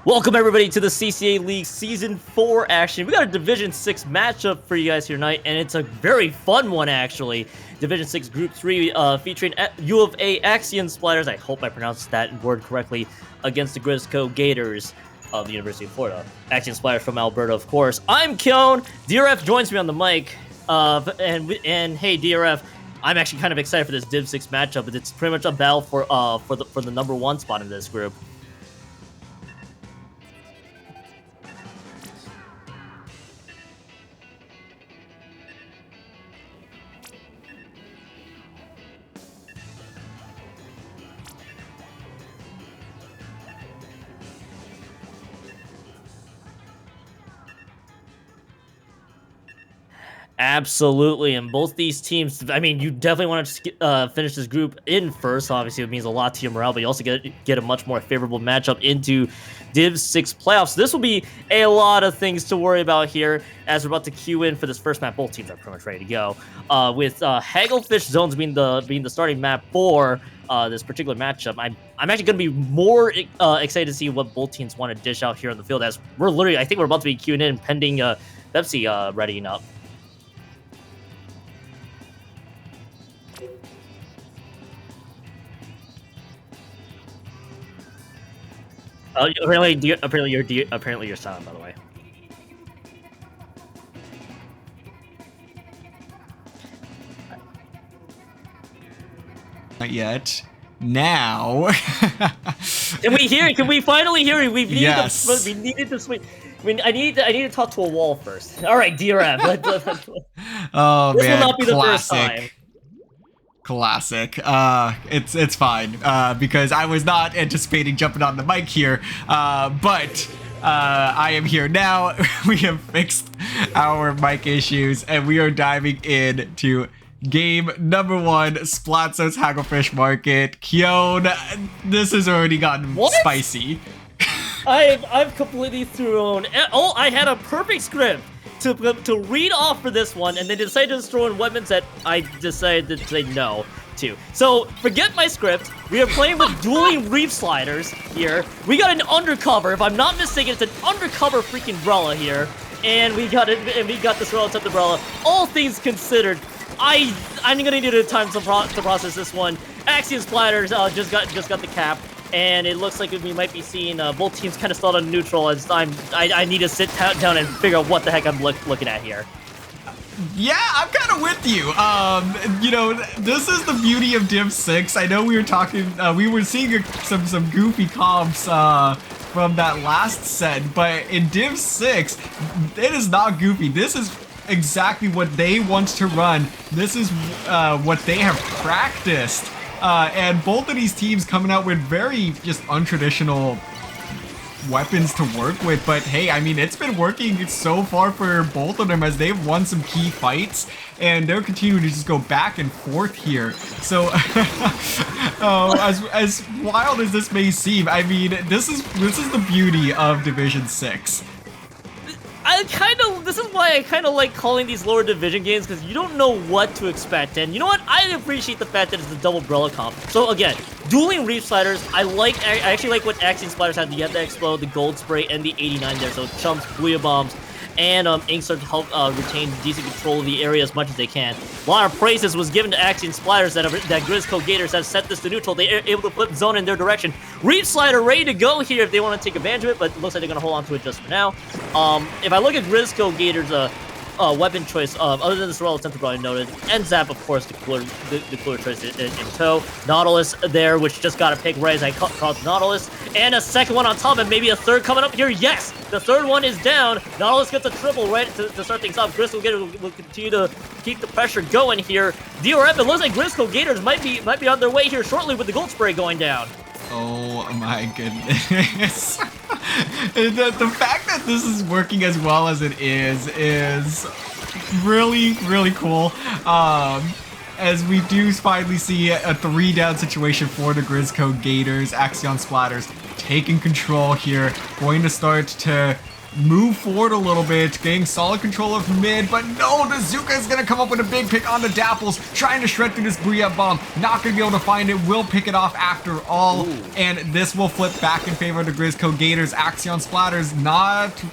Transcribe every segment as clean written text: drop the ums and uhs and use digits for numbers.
Welcome everybody to the CCA League Season 4 action. We got a Division 6 matchup for you guys here tonight, and it's a very fun one actually. Division 6 Group 3 featuring U of A Axion Splatters, I hope I pronounced that word correctly, against the Grizzco Gators of the University of Florida. Axion Splatters from Alberta, of course. I'm Keon. DRF joins me on the mic, and hey DRF, I'm actually kind of excited for this Div 6 matchup, but it's pretty much a battle for the number 1 spot in this group. Absolutely, and both these teams, I mean, you definitely want to finish this group in first. Obviously, it means a lot to your morale, but you also get a much more favorable matchup into Div 6 playoffs. This will be a lot of things to worry about here as we're about to queue in for this first map. Both teams are pretty much ready to go. With Hagglefish Zones being the starting map for this particular matchup, I'm actually going to be more excited to see what both teams want to dish out here on the field, as we're literally, I think we're about to be queuing in pending Pepsi readying up. Apparently you're silent, by the way. Not yet. Now. Can we finally hear it? We needed to switch. I mean, I need to talk to a wall first. All right, DRF. Oh this man, will not be the first time. Classic. It's fine. Because I was not anticipating jumping on the mic here. But I am here now. We have fixed our mic issues, and we are diving into game number 1, Splatters Hagglefish Market. Keon, this has already gotten spicy. I've completely thrown. Oh, I had a perfect script to read off for this one, and then decided to just throw in weapons that I decided to say no to. So forget my script. We are playing with dueling reef sliders here. We got an undercover. If I'm not mistaken, it's an undercover freaking umbrella here, and we got it. And we got this relative umbrella. All things considered, I'm gonna need a time to process this one. Axion Splatters just got the cap. And it looks like we might be seeing both teams kind of stalled on neutral as I need to sit down and figure out what the heck I'm looking at here. Yeah, I'm kind of with you. You know, this is the beauty of Div 6. I know we were talking, we were seeing some goofy comps from that last set, but in Div 6, it is not goofy. This is exactly what they want to run. This is what they have practiced. And both of these teams coming out with very just untraditional weapons to work with. But hey, I mean, it's been working so far for both of them as they've won some key fights. And they're continuing to just go back and forth here. So, as wild as this may seem, I mean, this is the beauty of Division 6. This is why I kind of like calling these lower division games, because you don't know what to expect. And you know what? I appreciate the fact that it's the double umbrella comp. So again, dueling reef sliders. I actually like what Axion Splatters have. You have the explode, the gold spray, and the 89 there. So chumps, booyah bombs, and Inkstar to help retain decent control of the area as much as they can. A lot of praises was given to Axion Splatters that Grizzco Gators have set this to neutral. They are able to flip zone in their direction. Reef Slider ready to go here if they want to take advantage of it, but it looks like they're going to hold on to it just for now. If I look at Grizzco Gators' weapon choice, other than this relative temper I noted, and Zap, of course, the cooler choice in tow. Nautilus there, which just got a pick right as I caught Nautilus. And a second one on top, and maybe a third coming up here. Yes! The third one is down. Nautilus gets a triple right to start things off. Grizzco Gators will continue to keep the pressure going here. DRF, it looks like Grizzco Gators might be on their way here shortly with the gold spray going down. Oh my goodness. The fact that this is working as well as it is really, really cool. As we do finally see a 3-down situation for the Grizzco Gators. Axion Splatters taking control here, going to start to move forward a little bit, getting solid control of mid, but no, Bazooka is gonna come up with a big pick on the Dapples, trying to shred through this Booyah bomb, not gonna be able to find it, will pick it off after all, and this will flip back in favor of the Grizzco Gators. Axion Splatters not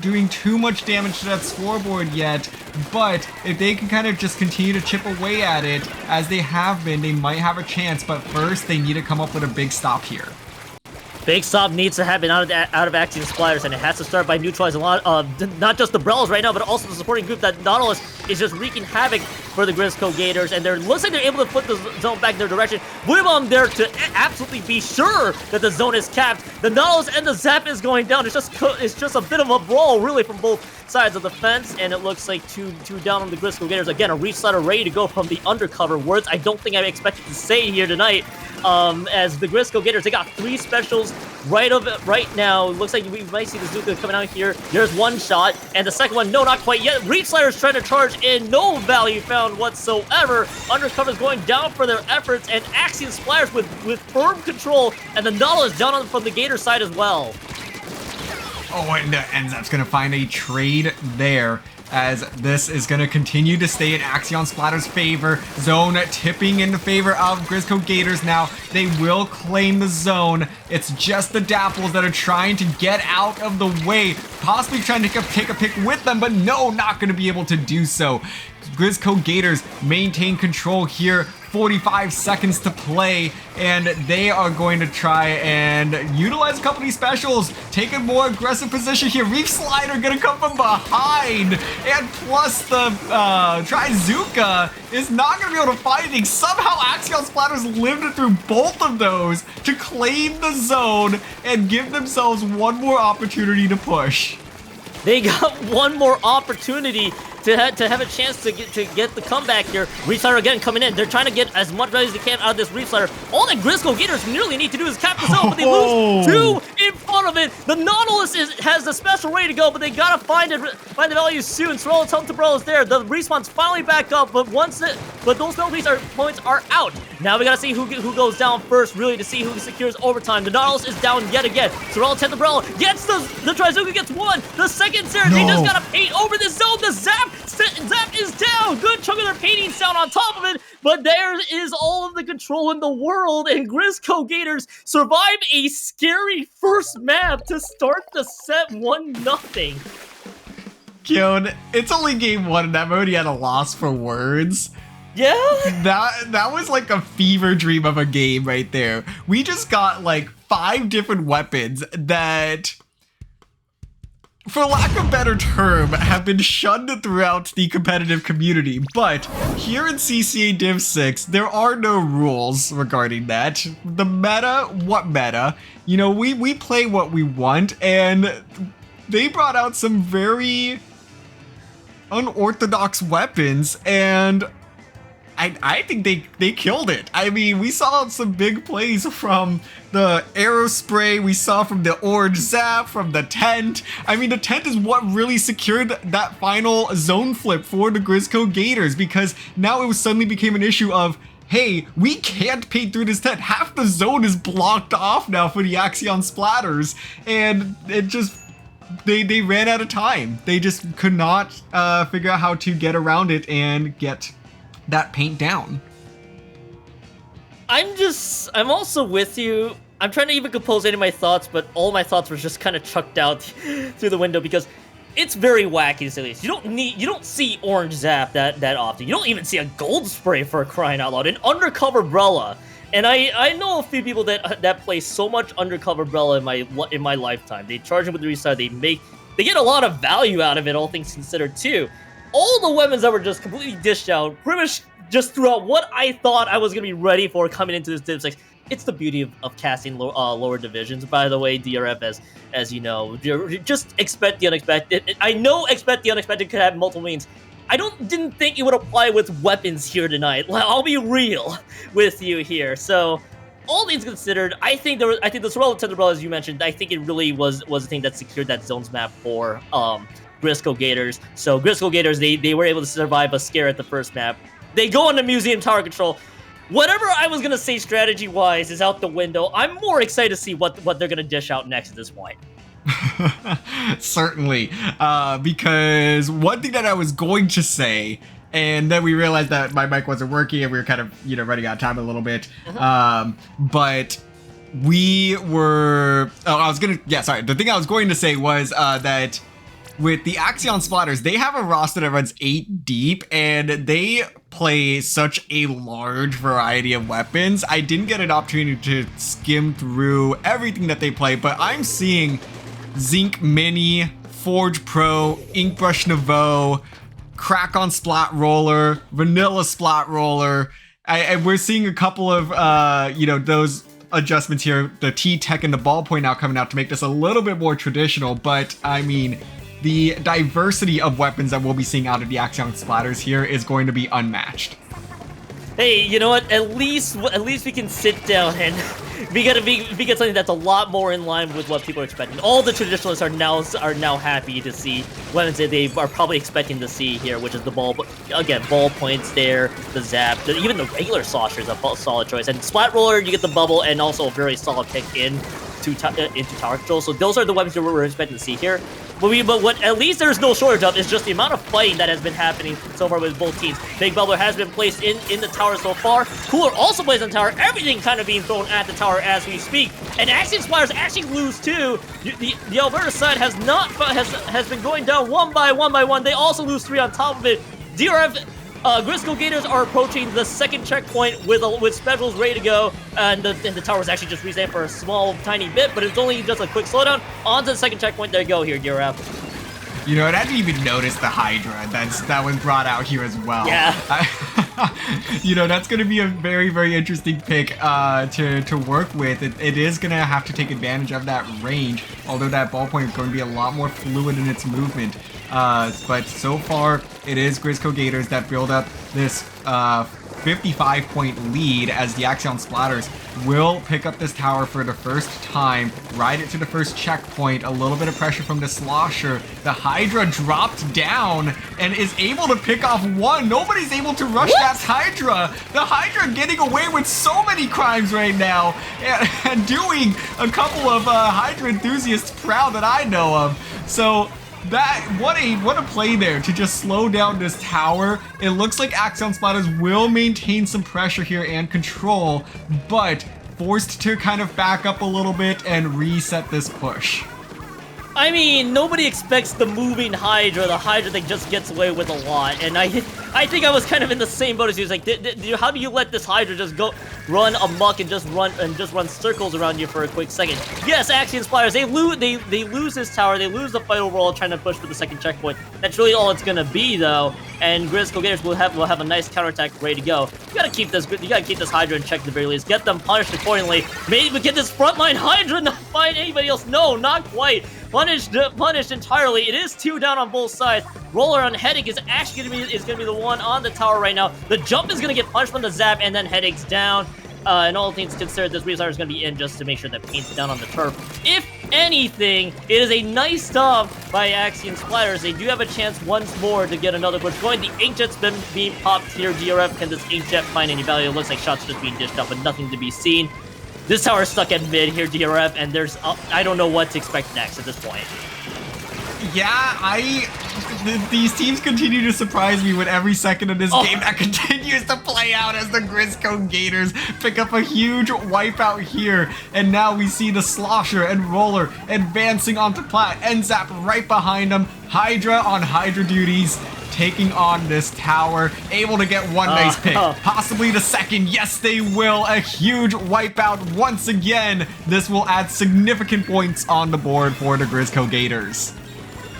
doing too much damage to that scoreboard yet, but if they can kind of just continue to chip away at it as they have been, they might have a chance, but first they need to come up with a big stop here. Big stop needs to happen out of Axion Splatters, and it has to start by neutralizing a lot of, not just the Brellas right now, but also the supporting group that Nautilus is just wreaking havoc for the Grizzco Gators, and looks like they're able to put the zone back in their direction. Booyah there to absolutely be sure that the zone is capped. The Nautilus and the Zap is going down. It's just a bit of a brawl, really, from both sides of the fence, and it looks like two down on the Grizzco Gators. Again, a reach slider ready to go from the undercover. Words I don't think I expected to say here tonight. As the Grizzco Gators, they got 3 specials right now. Looks like we might see the Zuka coming out here. There's one shot, and the second one, no, not quite yet. Reach Slider's trying to charge in, no value found whatsoever. Undercover's going down for their efforts, and Axion Splatters with firm control, and the Nautilus down from the Gator side as well. Oh, and Enzap's gonna find a trade there, as this is going to continue to stay in Axion Splatter's favor. Zone tipping in favor of Grizzco Gators now. They will claim the zone. It's just the Dapples that are trying to get out of the way, possibly trying to take a pick with them, but no, not going to be able to do so. Grizzco Gators maintain control here. 45 seconds to play, and they are going to try and utilize a couple of these specials, take a more aggressive position here. Reef Slider gonna come from behind, and plus the Trizuka is not gonna be able to find anything. Somehow Axion Splatters lived it through both of those to claim the zone and give themselves one more opportunity to push. They got one more opportunity to have a chance to get the comeback here. Reef Slider again coming in. They're trying to get as much value as they can out of this Reef Slider. All that Grizzco Gators nearly need to do is cap the zone, but they lose 2 in front of it. The Nautilus has the special ready to go, but they gotta find the value soon. Sorrel's Home Umbrella is there. The respawn's finally back up, but those penalties points are out. Now we gotta see who goes down first, really, to see who secures overtime. The Nautilus is down yet again. Sorrel's 10th Umbrella gets the Trizuka gets 1. The second there, they just gotta paint over the zone. The Zap is down. Good chunk of their paintings down on top of it, but there is all of the control in the world, and Grizzco Gators survive a scary first map to start the set 1-0. Kyon, it's only game 1 and I've already had a loss for words. Yeah? That was like a fever dream of a game right there. We just got like 5 different weapons that, for lack of a better term, have been shunned throughout the competitive community. But here in CCA Div 6, there are no rules regarding that. The meta, what meta? You know, we play what we want, and they brought out some very unorthodox weapons, and I think they killed it. I mean, we saw some big plays from the arrow spray, we saw from the orange zap, from the tent. I mean, the tent is what really secured that final zone flip for the Grizzco Gators, because now it suddenly became an issue of, hey, we can't paint through this tent. Half the zone is blocked off now for the Axion Splatters, and it just, they ran out of time. They just could not figure out how to get around it and get that paint down. I'm also with you. I'm trying to even compose any of my thoughts, but all my thoughts were just kind of chucked out through the window, because it's very wacky to say the least. You don't see orange zap that often. You don't even see a gold spray, for crying out loud. An undercover Brella. And I know a few people that play so much undercover Brella in my lifetime. They charge it with the restart. They get a lot of value out of it, all things considered too. All the weapons that were just completely dished out, pretty much just throughout what I thought I was going to be ready for coming into this Div 6. It's the beauty of casting lower divisions, by the way, DRF, as you know. Just expect the unexpected. I know expect the unexpected could have multiple means. I didn't think it would apply with weapons here tonight. I'll be real with you here. So, all things considered, I think the Sorrel Umbrella, as you mentioned, I think it really was the thing that secured that zones map for Grizzco Gators. So Grizzco Gators, they were able to survive a scare at the first map. They go into Museum Tower Control. Whatever I was gonna say strategy-wise is out the window. I'm more excited to see what they're gonna dish out next at this point. Certainly, because one thing that I was going to say, and then we realized that my mic wasn't working and we were kind of, running out of time a little bit. But we were, the thing I was going to say was that with the Axion Splatters, they have a roster that runs 8 deep, and they play such a large variety of weapons. I didn't get an opportunity to skim through everything that they play, but I'm seeing Zinc Mini, Forge Pro, Inkbrush Nouveau, Crack-On Splat Roller, Vanilla Splat Roller. And we're seeing a couple of, those adjustments here, the T-Tech and the Ballpoint now coming out to make this a little bit more traditional, but I mean, the diversity of weapons that we'll be seeing out of the Axion Splatters here is going to be unmatched. Hey, you know what? At least we can sit down and we get something that's a lot more in line with what people are expecting. All the traditionalists are now happy to see weapons that they are probably expecting to see here, which is the ball points there, the zap, even the regular Slosher is a solid choice, and Splat Roller you get the bubble and also a very solid pick into tower control. So those are the weapons that we're expecting to see here. But what at least there's no shortage of is just the amount of fighting that has been happening so far with both teams. Big Bubbler has been placed in the tower so far. Cooler also plays on tower. Everything kind of being thrown at the tower as we speak. And Axion Splatters actually lose too. The Alberta side has been going down one by one. They also lose 3 on top of it. DRF Grizzco Gators are approaching the second checkpoint with specials ready to go, and the tower was actually just reset for a small, tiny bit, but it's only just a quick slowdown. On to the second checkpoint. There you go here, DRF. You know, I didn't even notice the Hydra that was brought out here as well. Yeah. That's going to be a very, very interesting pick to work with. It is going to have to take advantage of that range, although that ballpoint is going to be a lot more fluid in its movement. But so far, it is Grizzco Gators that build up this 55-point lead as the Axion Splatters will pick up this tower for the first time, ride it to the first checkpoint, a little bit of pressure from the Slosher. The Hydra dropped down and is able to pick off one. Nobody's able to rush that Hydra. The Hydra getting away with so many crimes right now and doing a couple of Hydra enthusiasts proud that I know of. So what a play there to just slow down this tower. It looks like Axion Splatters will maintain some pressure here and control, but forced to kind of back up a little bit and reset this push. I mean, nobody expects the moving Hydra. The Hydra thing just gets away with a lot, and I think I was kind of in the same boat as you. It's like, how do you let this Hydra just go run amok and just run circles around you for a quick second? Yes, Axion Splatters, they lose this tower, they lose the fight overall, trying to push for the second checkpoint. That's really all it's gonna be though, and Grizzco Gators will have a nice counterattack ready to go. You gotta keep this Hydra in check at the very least. Get them punished accordingly. Maybe we get this frontline Hydra not find anybody else. No, not quite. Punished entirely. It is 2 down on both sides. Roller on Headache is actually gonna be the one on the tower right now. The jump is gonna get punished from the zap, and then Headache's down. And all things considered, this Restarter is going to be in just to make sure that Paint's down on the turf. If anything, it is a nice stop by Axion Splatters. They do have a chance once more to get another push going. The Inkjet's been being popped here. DRF, can this Inkjet find any value? It looks like shots just being dished up, but nothing to be seen. This tower is stuck at mid here, DRF, and there's I don't know what to expect next at this point. Yeah, these teams continue to surprise me with every second of this game that continues to play out as the Grizzco Gators pick up a huge wipeout here. And now we see the Slosher and Roller advancing onto Plat and Zap right behind them. Hydra on Hydra duties, taking on this tower, able to get one nice pick, possibly the second. Yes, they will. A huge wipeout once again. This will add significant points on the board for the Grizzco Gators.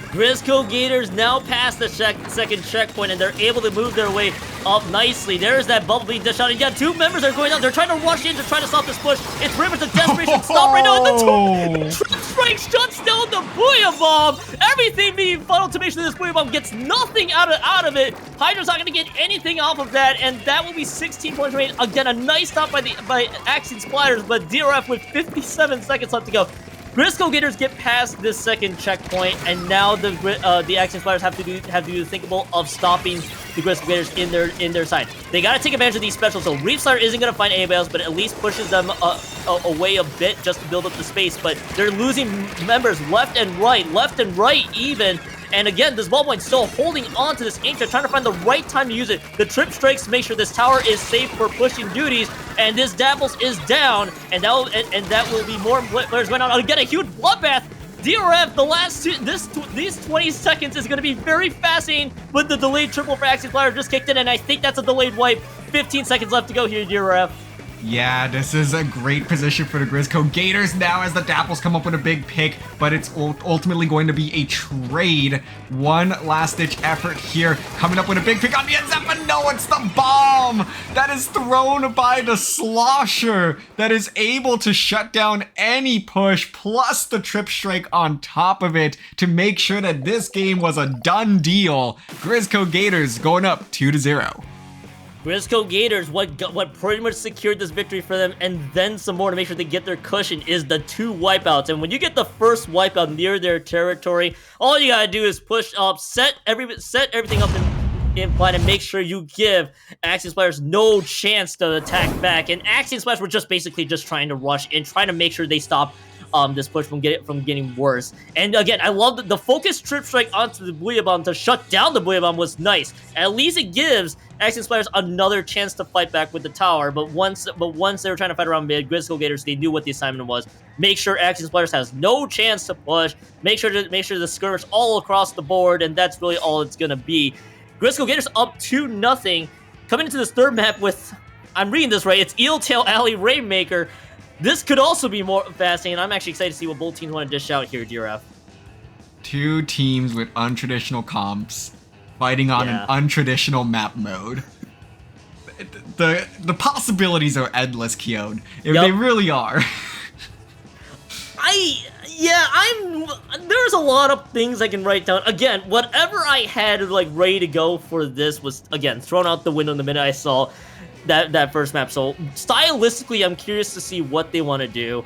Grizzco Gators now past the second checkpoint, and they're able to move their way up nicely. There's that bubble being dished out. And yeah, 2 members are going down. They're trying to rush in to try to stop this push. It's Rivers of Desperation stop right now. And the Trip Strike shuts down the Booyah Bomb. Everything being funneled to make sure this Booyah Bomb gets nothing out of it. Hydra's not going to get anything off of that, and that will be 16 points remaining. Again, a nice stop by Axion Splatters, but DRF with 57 seconds left to go. Grizzco Gators get past this second checkpoint, and now the Axion Splatters have to do the thinkable of stopping the Grizzco Gators in their side. They gotta take advantage of these specials. So Reef Slider isn't gonna find anybody else, but at least pushes them away a bit just to build up the space. But they're losing members left and right even. And again, this ball point still holding on to this Ancient, trying to find the right time to use it. The trip strikes to make sure this tower is safe for pushing duties, and this Dapples is down, and that will be more players going on. Again, a huge bloodbath. DRF, these 20 seconds is going to be very fascinating with the delayed triple for Axion Splatters just kicked in, and I think that's a delayed wipe. 15 seconds left to go here, DRF. Yeah, this is a great position for the Grizzco Gators now as the Dapples come up with a big pick, but it's ultimately going to be a trade. One last-ditch effort here, coming up with a big pick on the end zone, but no, it's the bomb that is thrown by the Slosher that is able to shut down any push, plus the trip strike on top of it to make sure that this game was a done deal. Grizzco Gators going up 2-0. Grizzco Gators, what pretty much secured this victory for them, and then some more to make sure they get their cushion, is the 2 wipeouts. And when you get the first wipeout near their territory, all you gotta do is push up, set everything up in plan, and make sure you give Axion Splatters no chance to attack back. And Axion Splatters were just basically just trying to rush and trying to make sure they stop this push from getting worse. And again, I love the focused trip strike onto the Booyah Bomb to shut down the Booyah Bomb was nice. At least it gives Axion Splatters another chance to fight back with the tower. But once they were trying to fight around mid, Grizzco Gators, they knew what the assignment was. Make sure Axion Splatters has no chance to push. Make sure the skirmish all across the board, and that's really all it's gonna be. Grizzco Gators up 2-0. Coming into this third map with, I'm reading this right, it's Eel Tail Alley Rainmaker. This could also be more fascinating. I'm actually excited to see what both teams want to dish out here, DRF. 2 teams with untraditional comps fighting on an untraditional map mode. The possibilities are endless, Keon. They really are. There's a lot of things I can write down. Again, whatever I had like ready to go for this was, again, thrown out the window the minute I saw that first map. So stylistically, I'm curious to see what they want to do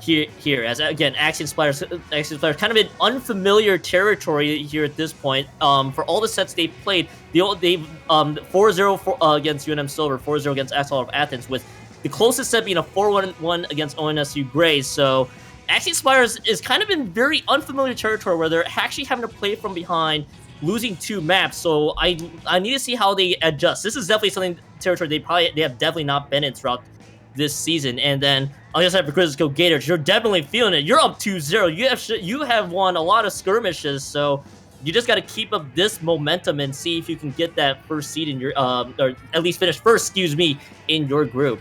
here as, again, Axion Splatters kind of in unfamiliar territory here at this point. For all the sets they've played, they've 4-0 against UNM Silver, 4-0 against Axel of Athens, with the closest set being a 4-1 against ONSU Grays. So Axion Splatters is kind of in very unfamiliar territory where they're actually having to play from behind, losing 2 maps. So I need to see how they adjust. This is definitely something territory they have definitely not been in throughout this season. And then on the other side for Grizzco Gators, you're definitely feeling it. You're up 2-0. You have won a lot of skirmishes, so you just got to keep up this momentum and see if you can get that first seed in your or at least finish first, in your group.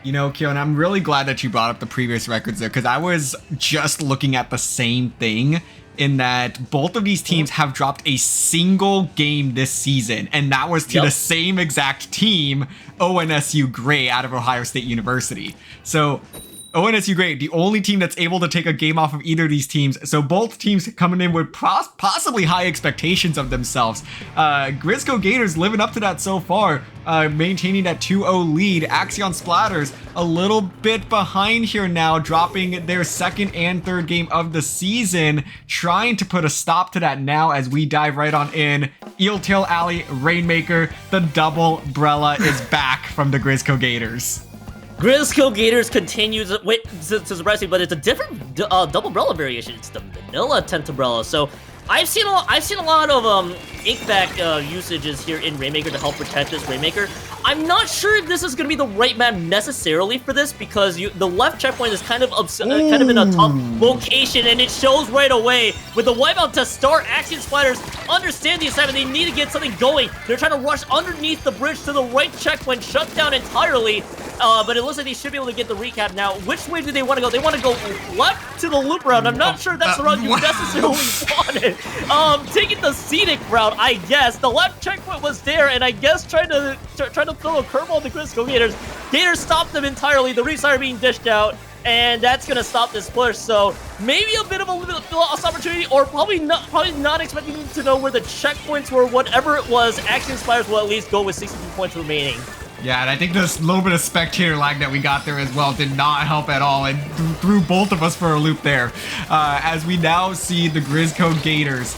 You know, Keon, I'm really glad that you brought up the previous records there, because I was just looking at the same thing, in that both of these teams have dropped a single game this season, and that was to the same exact team, ONSU Gray out of Ohio State University. So ONSU Gray, the only team that's able to take a game off of either of these teams. So both teams coming in with possibly high expectations of themselves. Grizzco Gators living up to that so far, maintaining that 2-0 lead. Axion Splatters a little bit behind here now, dropping their second and third game of the season, trying to put a stop to that now as we dive right on in. Eel Tail Alley Rainmaker, the double Brella is back from the Grizzco Gators. Grizzco Gators continues to surprise me, but it's a different double Brella variation. It's the vanilla Tentabrella. So I've seen a lot of Inkback usages here in Rainmaker to help protect this Rainmaker. I'm not sure if this is going to be the right map necessarily for this, because the left checkpoint is kind of in a tough location, and it shows right away. With the wipeout to start, Axion Splatters understand the assignment. They need to get something going. They're trying to rush underneath the bridge to the right checkpoint, shut down entirely. But it looks like they should be able to get the recap now. Which way do they want to go? They want to go left to the loop route. I'm not sure that's the route you necessarily wanted. Taking the scenic route, I guess. The left checkpoint was there, and I guess trying to throw a curveball to Grizzco Gators. Gators stopped them entirely. The reefs are being dished out, and that's going to stop this push. So maybe a bit of a lost opportunity, or probably not expecting to know where the checkpoints were. Whatever it was, Axion Splatters will at least go with 62 points remaining. Yeah, and I think this little bit of spectator lag that we got there as well did not help at all, and threw both of us for a loop there. As we now see the Grizzco Gators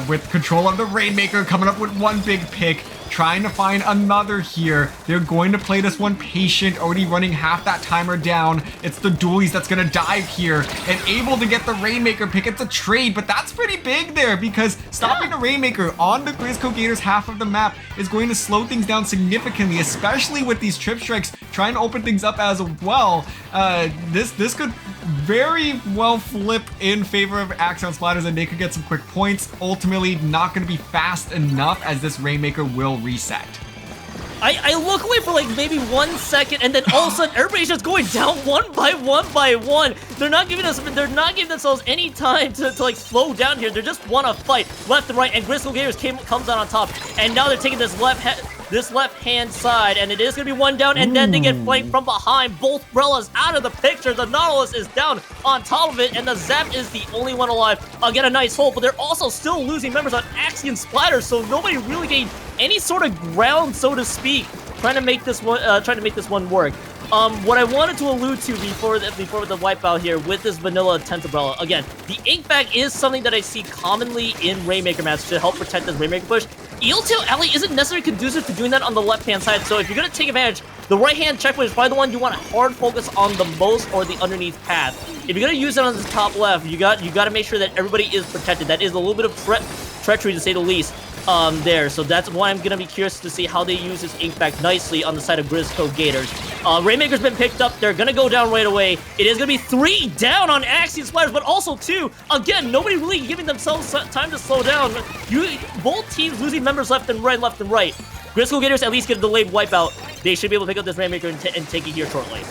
with control of the Rainmaker, coming up with one big pick. Trying to find another here. They're going to play this one patient, already running half that timer down. It's the Dualies that's going to dive here and able to get the Rainmaker pick. It's a trade, but that's pretty big there because stopping the Rainmaker on the Grizzco Gators half of the map is going to slow things down significantly, especially with these trip strikes trying to open things up as well. This could very well flip in favor of Axion Splatters and they could get some quick points. Ultimately, not going to be fast enough as this Rainmaker will reset. I look away for like maybe 1 second, and then all of a sudden everybody's just going down one by one. They're not giving themselves any time to like slow down here. They just want to fight left and right, and Grizzco Gators comes out on top, and now they're taking this left-hand side, and it is going to be one down, and then they get flanked from behind. Both Brellas out of the picture. The Nautilus is down on top of it, and the Zap is the only one alive. Again, a nice hold, but they're also still losing members on Axion Splatters, so nobody really gained any sort of ground, so to speak, trying to make this one work. What I wanted to allude to before the wipeout here with this vanilla 10th umbrella, again, the ink bag is something that I see commonly in Rainmaker maps to help protect this Rainmaker push. Eeltail Alley isn't necessarily conducive to doing that on the left-hand side, so if you're going to take advantage, the right-hand checkpoint is probably the one you want to hard focus on the most or the underneath path. If you're going to use it on the top left, you got to make sure that everybody is protected. That is a little bit of treachery to say the least. There, so that's why I'm gonna be curious to see how they use this ink back nicely on the side of Grizzco Gators. Rainmaker's been picked up. They're gonna go down right away. It is gonna be 3 down on Axion Splatters, but also 2. Again, nobody really giving themselves time to slow down. Both teams losing members left and right. Grizzco Gators at least get a delayed wipeout. They should be able to pick up this Rainmaker and take it here shortly.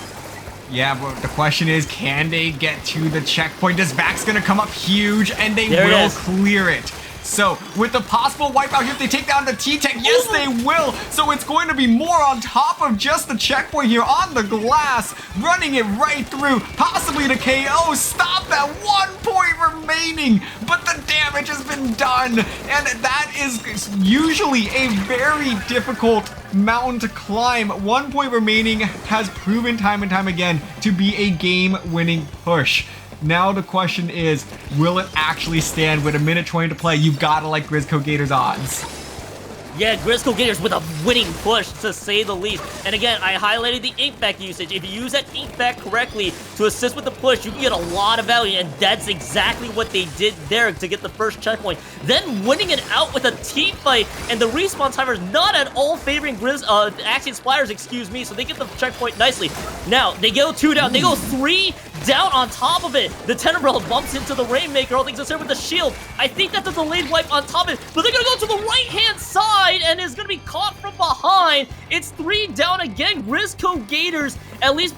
Yeah, but the question is, can they get to the checkpoint? This back's gonna come up huge, and they will clear it. So, with the possible wipeout here, if they take down the T-Tech, yes, they will. So, it's going to be more on top of just the checkpoint here on the glass, running it right through, possibly the KO. Stop that, 1 point remaining, but the damage has been done. And that is usually a very difficult mountain to climb. 1 point remaining has proven time and time again to be a game-winning push. Now the question is, will it actually stand with 1:20 to play? You've got to like Grizzco Gators odds. Yeah, Grizzco Gators with a winning push, to say the least. And again, I highlighted the ink back usage. If you use that ink back correctly to assist with the push, you can get a lot of value, and that's exactly what they did there to get the first checkpoint. Then winning it out with a team fight, and the respawn timer is not at all favoring Axion Splatters, excuse me, so they get the checkpoint nicely. Now, they go 2 down, they go 3 down on top of it. The 10 umbrella bumps into the Rainmaker, all things considered with the shield. I think that's a delayed wipe on top of it, but they're gonna go to the right-hand side, and is gonna be caught from behind. It's 3 down again. Grizzco Gators at least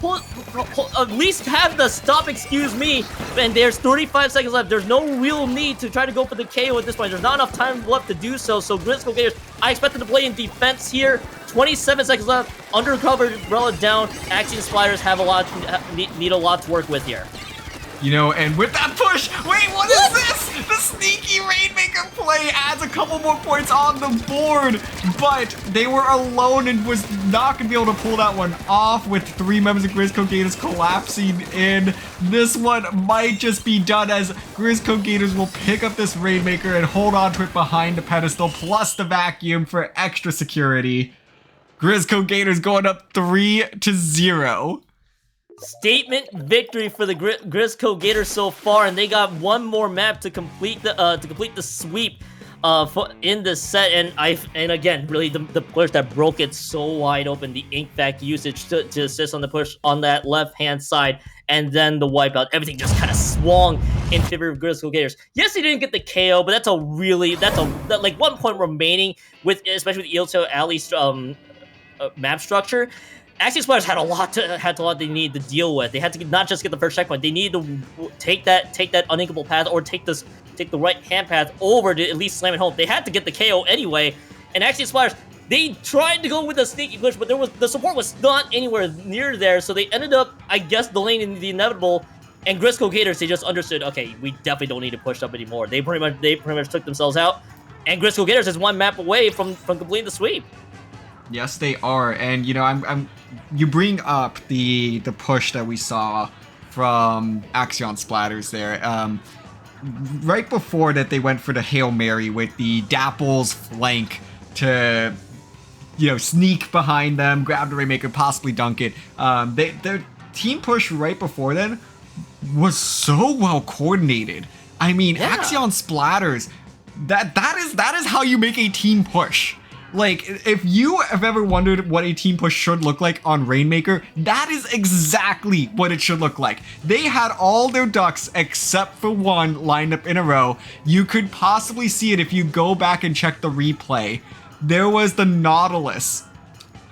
have the stop, excuse me, and there's 35 seconds left. There's no real need to try to go for the KO at this point. There's not enough time left to do so. So Grizzco Gators, I expect them to play in defense here. 27 seconds left. Undercover umbrella down. Axion Splatters need a lot to work with here. You know, and with that push, wait, what is this? The sneaky Rainmaker play adds a couple more points on the board, but they were alone and was not going to be able to pull that one off with 3 members of Grizzco Gators collapsing in. This one might just be done as Grizzco Gators will pick up this Rainmaker and hold on to it behind the pedestal, plus the vacuum for extra security. Grizzco Gators going up 3-0. Statement victory for the Grizzco Gators so far, and they got one more map to complete the sweep in this set. And again, really the push that broke it so wide open, the ink back usage to assist on the push on that left hand side, and then the wipeout, everything just kind of swung in favor of Grizzco Gators. Yes, they didn't get the KO, but that's like 1 point remaining with, especially with Eeltail Alley's map structure. Axion Splatters had a lot they needed to deal with. They had to not just get the first checkpoint. They needed to take that uninkable path, or take the right hand path over to at least slam it home. They had to get the KO anyway. And Axion Splatters, they tried to go with a sneaky push, but the support was not anywhere near there. So they ended up, I guess, delaying the inevitable. And Grizzco Gators, they just understood, okay, we definitely don't need to push up anymore. They pretty much took themselves out. And Grizzco Gators is 1 map away from completing the sweep. Yes, they are, and you know, you bring up the push that we saw from Axion Splatters there. right before that, they went for the Hail Mary with the Dapple's flank to, sneak behind them, grab the Rainmaker, possibly dunk it. Their team push right before then was so well coordinated. I mean, Axion Splatters, that is how you make a team push. Like, if you have ever wondered what a team push should look like on Rainmaker, that is exactly what it should look like. They had all their ducks except for one lined up in a row. You could possibly see it if you go back and check the replay. There was the Nautilus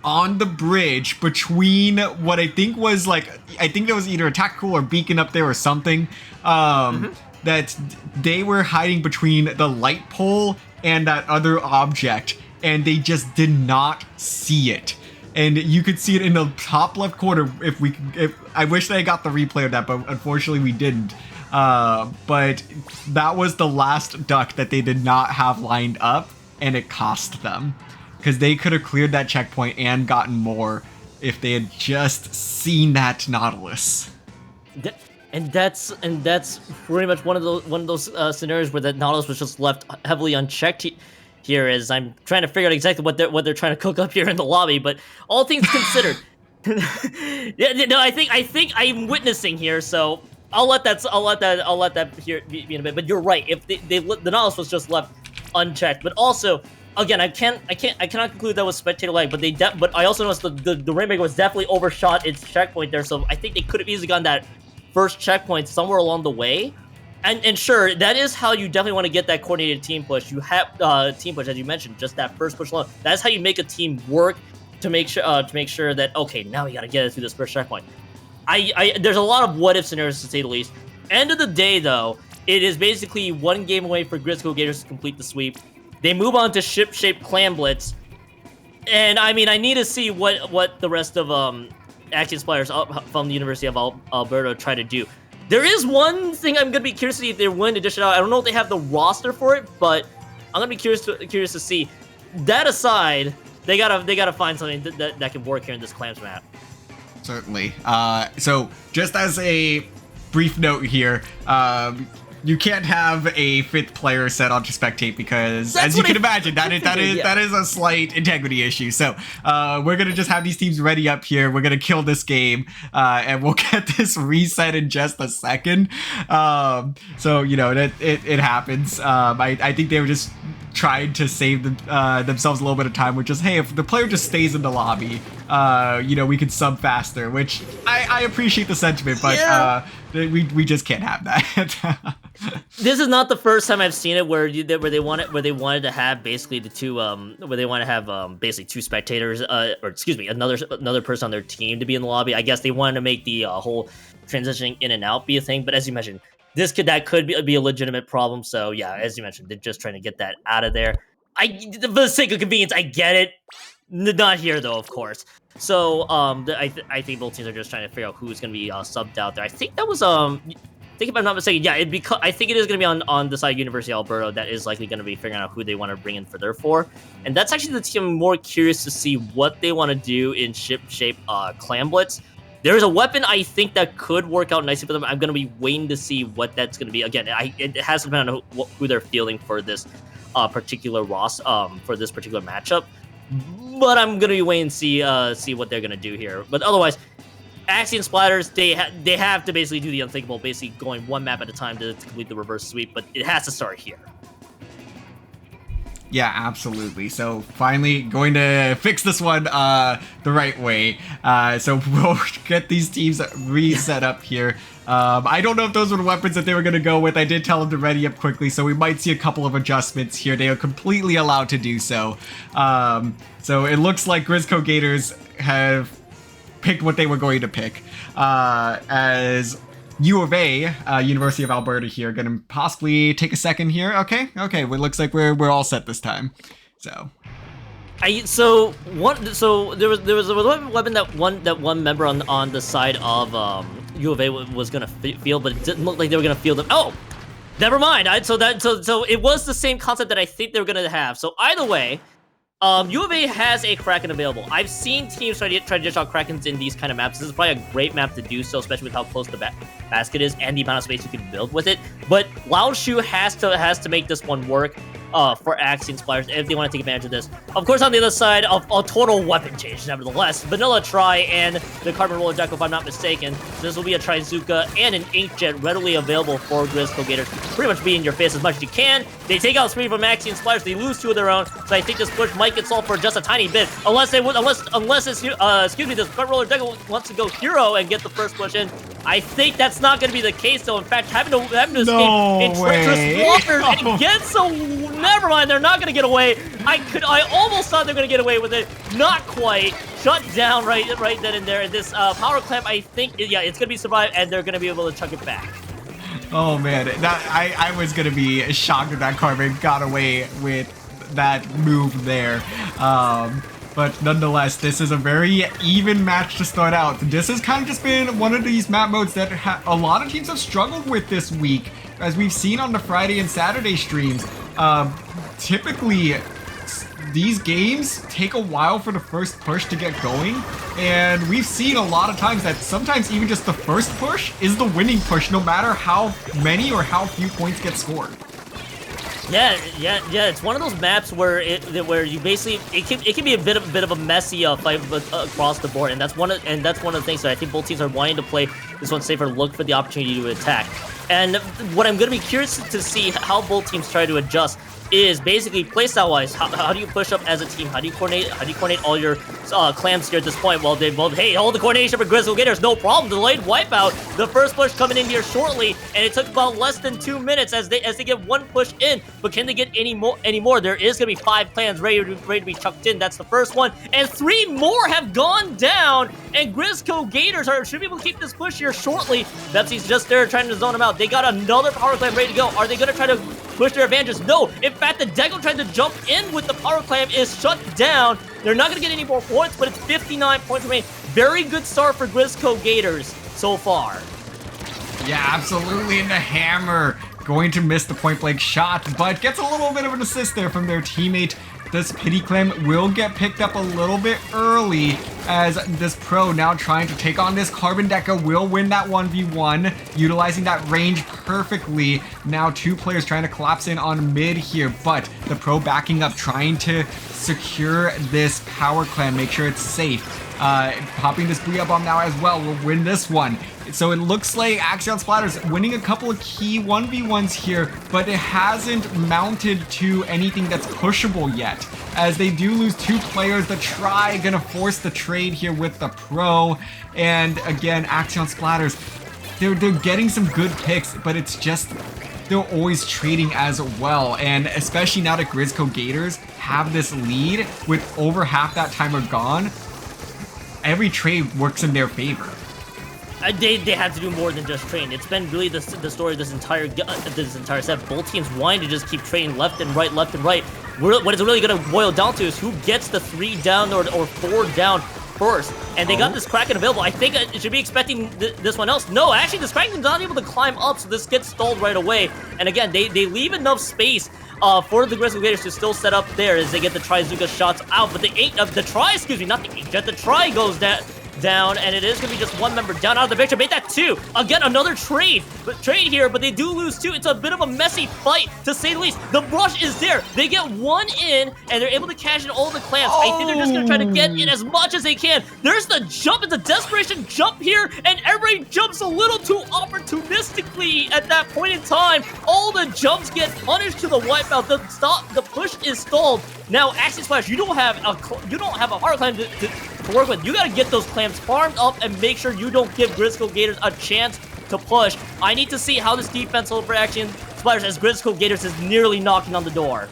on the bridge between what I think was I think there was either a tactical or beacon up there or something. That they were hiding between the light pole and that other object, and they just did not see it. And you could see it in the top left corner. If I wish that I got the replay of that, but unfortunately we didn't. But that was the last duck that they did not have lined up, and it cost them, because they could have cleared that checkpoint and gotten more if they had just seen that Nautilus. And that's pretty much one of those scenarios where that Nautilus was just left heavily unchecked. Here, as I'm trying to figure out exactly what they're trying to cook up here in the lobby, but all things considered, I think I'm witnessing here. So I'll let that here be in a bit. But you're right. If the Nautilus was just left unchecked, but also again, I cannot conclude that was spectator lag. But I also noticed the Rainmaker was definitely overshot its checkpoint there. So I think they could have easily gotten that first checkpoint somewhere along the way. And sure, that is how you definitely want to get that coordinated team push. You have team push, as you mentioned, just that first push alone. That's how you make a team work to make sure that, okay, now we got to get it through this first checkpoint. There's a lot of what if scenarios, to say the least. End of the day, though, it is basically one game away for Grizzco Gators to complete the sweep. They move on to ship-shaped clan blitz, and I mean, I need to see what the rest of Axion players from the University of Alberta try to do. There is one thing I'm gonna be curious to see if they're willing to dish it out. I don't know if they have the roster for it, but I'm gonna be curious to see. That aside, they gotta find something that can work here in this clams map. Certainly. So just as a brief note here, you can't have a fifth player set on to spectate because, as you can imagine, that is a slight integrity issue. So we're gonna just have these teams ready up here. We're gonna kill this game, and we'll get this reset in just a second. So it happens. I think they were just trying to save themselves a little bit of time, which is, hey, if the player just stays in the lobby, we can sub faster, which I appreciate the sentiment, but we just can't have that. This is not the first time I've seen it where they wanted to have basically the two where they want to have basically two spectators or excuse me, another person on their team to be in the lobby. I guess they wanted to make the whole transitioning in and out be a thing, but as you mentioned, that could be a legitimate problem. So yeah, as you mentioned, they're just trying to get that out of there. For the sake of convenience, I get it. Not here though, of course. So I think both teams are just trying to figure out who's going to be subbed out there. I think that was I think if I'm not mistaken, yeah, I think it is going to be on the side of University of Alberta that is likely going to be figuring out who they want to bring in for their four. And that's actually the team I'm more curious to see what they want to do in ship-shape clan blitz. There's a weapon I think that could work out nicely for them. I'm going to be waiting to see what that's going to be. Again, it has to depend on who they're fielding for this particular for this particular matchup. But I'm going to be waiting to see what they're going to do here. But otherwise, Axion Splatters, they have to basically do the unthinkable, basically going one map at a time to complete the reverse sweep, but it has to start here. Yeah, absolutely. So finally going to fix this one the right way. So we'll get these teams reset up here. I don't know if those were the weapons that they were going to go with. I did tell them to ready up quickly, so we might see a couple of adjustments here. They are completely allowed to do so. So it looks like Grizzco Gators have picked what they were going to pick. As U of A, University of Alberta here, gonna possibly take a second here. Okay, well, it looks like we're all set this time. So there was a weapon that one member on the side of U of A was gonna field, but it didn't look like they were gonna field them. Oh, never mind. So it was the same concept that I think they were gonna have. So either way, U of A has a Kraken available. I've seen teams try to dish out Krakens in these kind of maps. This is probably a great map to do so, especially with how close the basket is and the amount of space you can build with it. But Lao Shu has to make this one work for Axion Splatters if they want to take advantage of this. Of course, on the other side, a total weapon change, nevertheless. Vanilla Tri and the Carbon Roller Deck, if I'm not mistaken. This will be a Trizuka and an Inkjet readily available for Grizzco Gators. Pretty much be in your face as much as you can. They take out 3 from Axion Splatters. They lose 2 of their own. So I think this push might get solved for just a tiny bit. Unless it's, excuse me, this Carbon Roller Deck wants to go hero and get the first push in. I think that's not going to be the case, though. In fact, having to escape in treacherous waters and get so... Never mind, they're not going to get away. I almost thought they were going to get away with it. Not quite. Shut down right then and there. This power clamp, I think, yeah, it's going to be survived, and they're going to be able to chuck it back. Oh, man. I was going to be shocked if that Carbon got away with that move there. But nonetheless, this is a very even match to start out. This has kind of just been one of these map modes that a lot of teams have struggled with this week, as we've seen on the Friday and Saturday streams. Typically, these games take a while for the first push to get going, and we've seen a lot of times that sometimes even just the first push is the winning push, no matter how many or how few points get scored. Yeah. It's one of those maps where you basically it can be a bit of a messy fight across the board, and that's one of the things that I think both teams are wanting to play this one safer, look for the opportunity to attack. And what I'm going to be curious to see how both teams try to adjust is basically playstyle wise. How do you push up as a team? How do you coordinate all your clamps here at this point? Well, they both, hey, all the coordination for Grizzco Gators, no problem. Delayed wipeout. The first push coming in here shortly, and it took about less than 2 minutes as they get one push in. But can they get any more? There is gonna be 5 clans ready to be chucked in. That's the first one, and 3 more have gone down. And Grizzco Gators should be able to keep this push here shortly. Pepsi's just there trying to zone them out. They got another power clamp ready to go. Are they gonna try to push their advantages? No. In fact, the Deco tried to jump in with the power clamp is shut down. They're not going to get any more points, but it's 59 points remaining. Very good start for Grizzco Gators so far. Yeah, absolutely. And the hammer going to miss the point blank shot, but gets a little bit of an assist there from their teammate. This pity clam will get picked up a little bit early, as this pro now trying to take on this Carbon Deca will win that 1v1, utilizing that range perfectly. Now 2 players trying to collapse in on mid here, but the pro backing up, trying to secure this power clam, make sure it's safe. Popping this Booyah Bomb now as well will win this one. So it looks like Axion Splatters winning a couple of key 1v1s here, but it hasn't mounted to anything that's pushable yet, as they do lose 2 players. The Tri gonna force the trade here with the pro, and again, Axion Splatters, they're getting some good picks, but it's just they're always trading as well, and especially now that Grizzco Gators have this lead with over half that timer gone, every trade works in their favor. They have to do more than just train. It's been really the story of this entire set. Both teams wanting to just keep training left and right. What it's really going to boil down to is who gets the 3 down or 4 down first. And they got this Kraken available. I think it should be expecting this one else. No, actually, this Kraken's not able to climb up, so this gets stalled right away. And again, they leave enough space for the Grizzco Gators to still set up there as they get the Trizuka shots out. But the Tri goes down, and it is going to be just 1 member down out of the picture. Made that 2. Again, another trade here, but they do lose 2. It's a bit of a messy fight, to say the least. The rush is there. They get 1 in, and they're able to cash in all the clamps. I think they're just going to try to get in as much as they can. There's the jump. It's a desperation jump here, and everybody jumps a little too opportunistically at that point in time. All the jumps get punished to the wipeout. The push is stalled. Now, Axion Splash, you don't have a hard climb to work with. You got to get those clamps farmed up and make sure you don't give Grizzco Gators a chance to push. I need to see how this defense holds for Axion Splatters, as Grizzco Gators is nearly knocking on the door.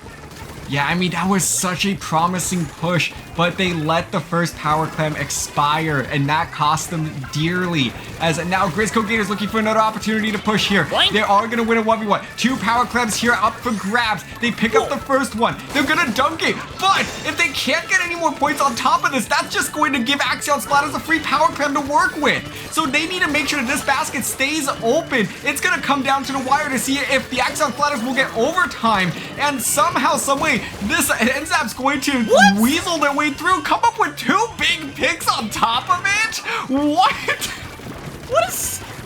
Yeah, I mean, that was such a promising push but they let the first power clam expire, and that cost them dearly. As now Grizzco Gators looking for another opportunity to push here. What? They are going to win a 1v1. 2 power clams here up for grabs. They pick up the first one. They're going to dunk it, but if they can't get any more points on top of this, that's just going to give Axion Splatters a free power clam to work with. So they need to make sure that this basket stays open. It's going to come down to the wire to see if the Axion Splatters will get overtime, and somehow, someway, this NZAP's going to weasel their way through, come up with 2 big picks on top of it? What?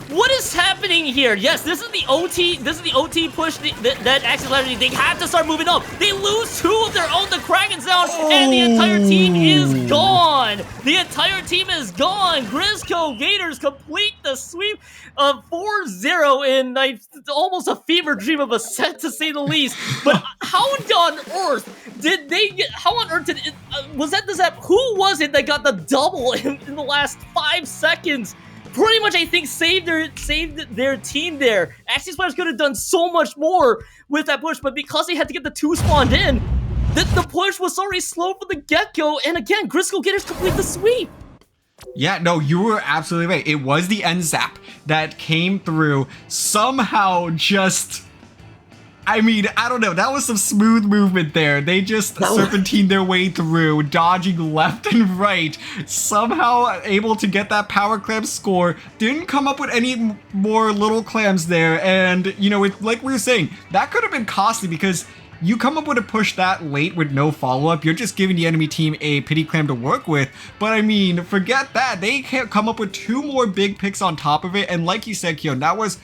What is happening here? Yes, this is the OT. This is the OT push that Axion Splatters. They have to start moving up. They lose 2 of their own. The Kraken's down, and the entire team is gone. The entire team is gone. Grizzco Gators complete the sweep of 4-0 in almost a fever dream of a set, to say the least. But how on earth did they get? How on earth did it? Was that the Zap? Who was it that got the double in the last 5 seconds? Pretty much, I think, saved their team there. Axion Splatters could have done so much more with that push, but because they had to get the 2 spawned in, the push was already slow from the get-go, and again, Grizzco Gators complete the sweep. Yeah, no, you were absolutely right. It was the NZAP that came through, somehow just... I mean, I don't know. That was some smooth movement there. They just serpentined their way through, dodging left and right, somehow able to get that power clam score. Didn't come up with any more little clams there. And, you know, like we were saying, that could have been costly because you come up with a push that late with no follow-up, you're just giving the enemy team a pity clam to work with. But I mean, forget that. They can't come up with 2 more big picks on top of it. And like you said, Keon, that was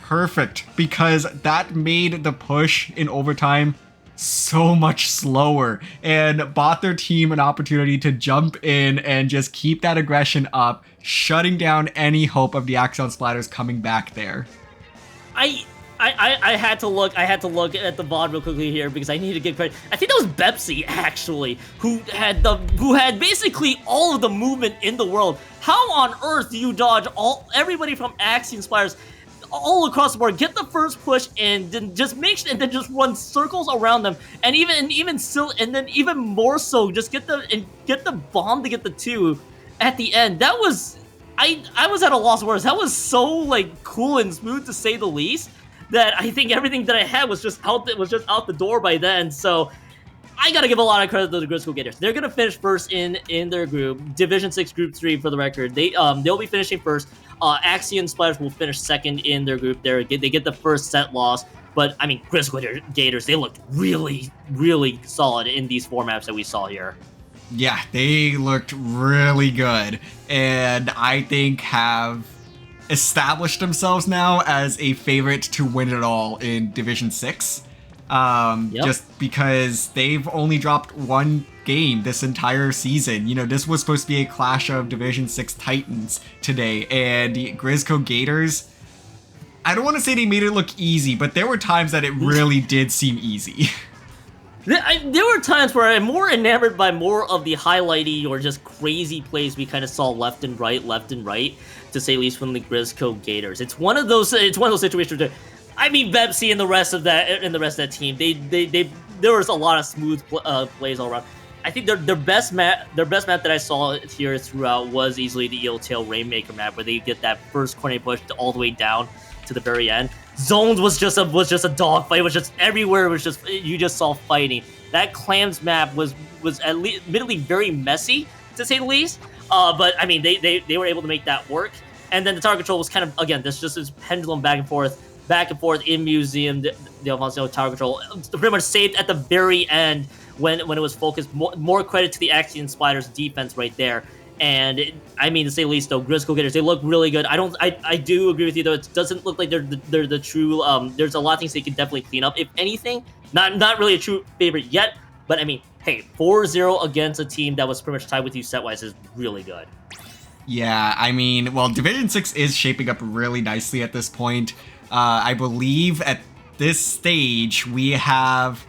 perfect because that made the push in overtime so much slower and bought their team an opportunity to jump in and just keep that aggression up, shutting down any hope of the Axion Splatters coming back there. I had to look at the VOD real quickly here because I need to give credit. I think that was Bepsi actually who had basically all of the movement in the world. How on earth do you dodge everybody from Axion Splatters all across the board, get the first push and then just run circles around them, and even more so, just get the bomb to get the 2 at the end. That was I was at a loss of words. That was so like cool and smooth to say the least. That I think everything that I had was just out the door by then. So I gotta give a lot of credit to the Grizzco Gators. They're gonna finish first in their group, Division 6 Group 3 for the record. They'll be finishing first. Axion Splatters will finish second in their group. They get the first set loss, but I mean, Grizzco Gators, they looked really, really solid in these 4 maps that we saw here. Yeah, they looked really good, and I think have established themselves now as a favorite to win it all in Division 6. Just because they've only dropped 1 game this entire season. You know, this was supposed to be a clash of Division 6 Titans today, and the Grizzco Gators, I don't want to say they made it look easy, but there were times that it really did seem easy. There were times where I'm more enamored by more of the highlighty or just crazy plays we kind of saw left and right, to say at least from the Grizzco Gators. It's one of those situations where, I mean, Bepsi and the rest of that team, there was a lot of smooth plays all around. I think their best map that I saw here throughout was easily the Eel Tail Rainmaker map, where they get that first corner push all the way down to the very end. Zones was just a dogfight. It was just everywhere. It was just, you just saw fighting. That Clams map was admittedly very messy, to say the least. But I mean, they were able to make that work. And then the target control was kind of, again, this pendulum back and forth in Museum. The Alfonso target control pretty much saved at the very end when it was focused. More credit to the Axion Splatters defense right there. And I mean, to say the least, though, Grizzco Gators, they look really good. I do agree with you, though. It doesn't look like they're the true. There's a lot of things they can definitely clean up. If anything, not really a true favorite yet. But I mean, hey, 4-0 against a team that was pretty much tied with you set-wise is really good. Yeah, I mean, well, Division 6 is shaping up really nicely at this point. I believe at this stage we have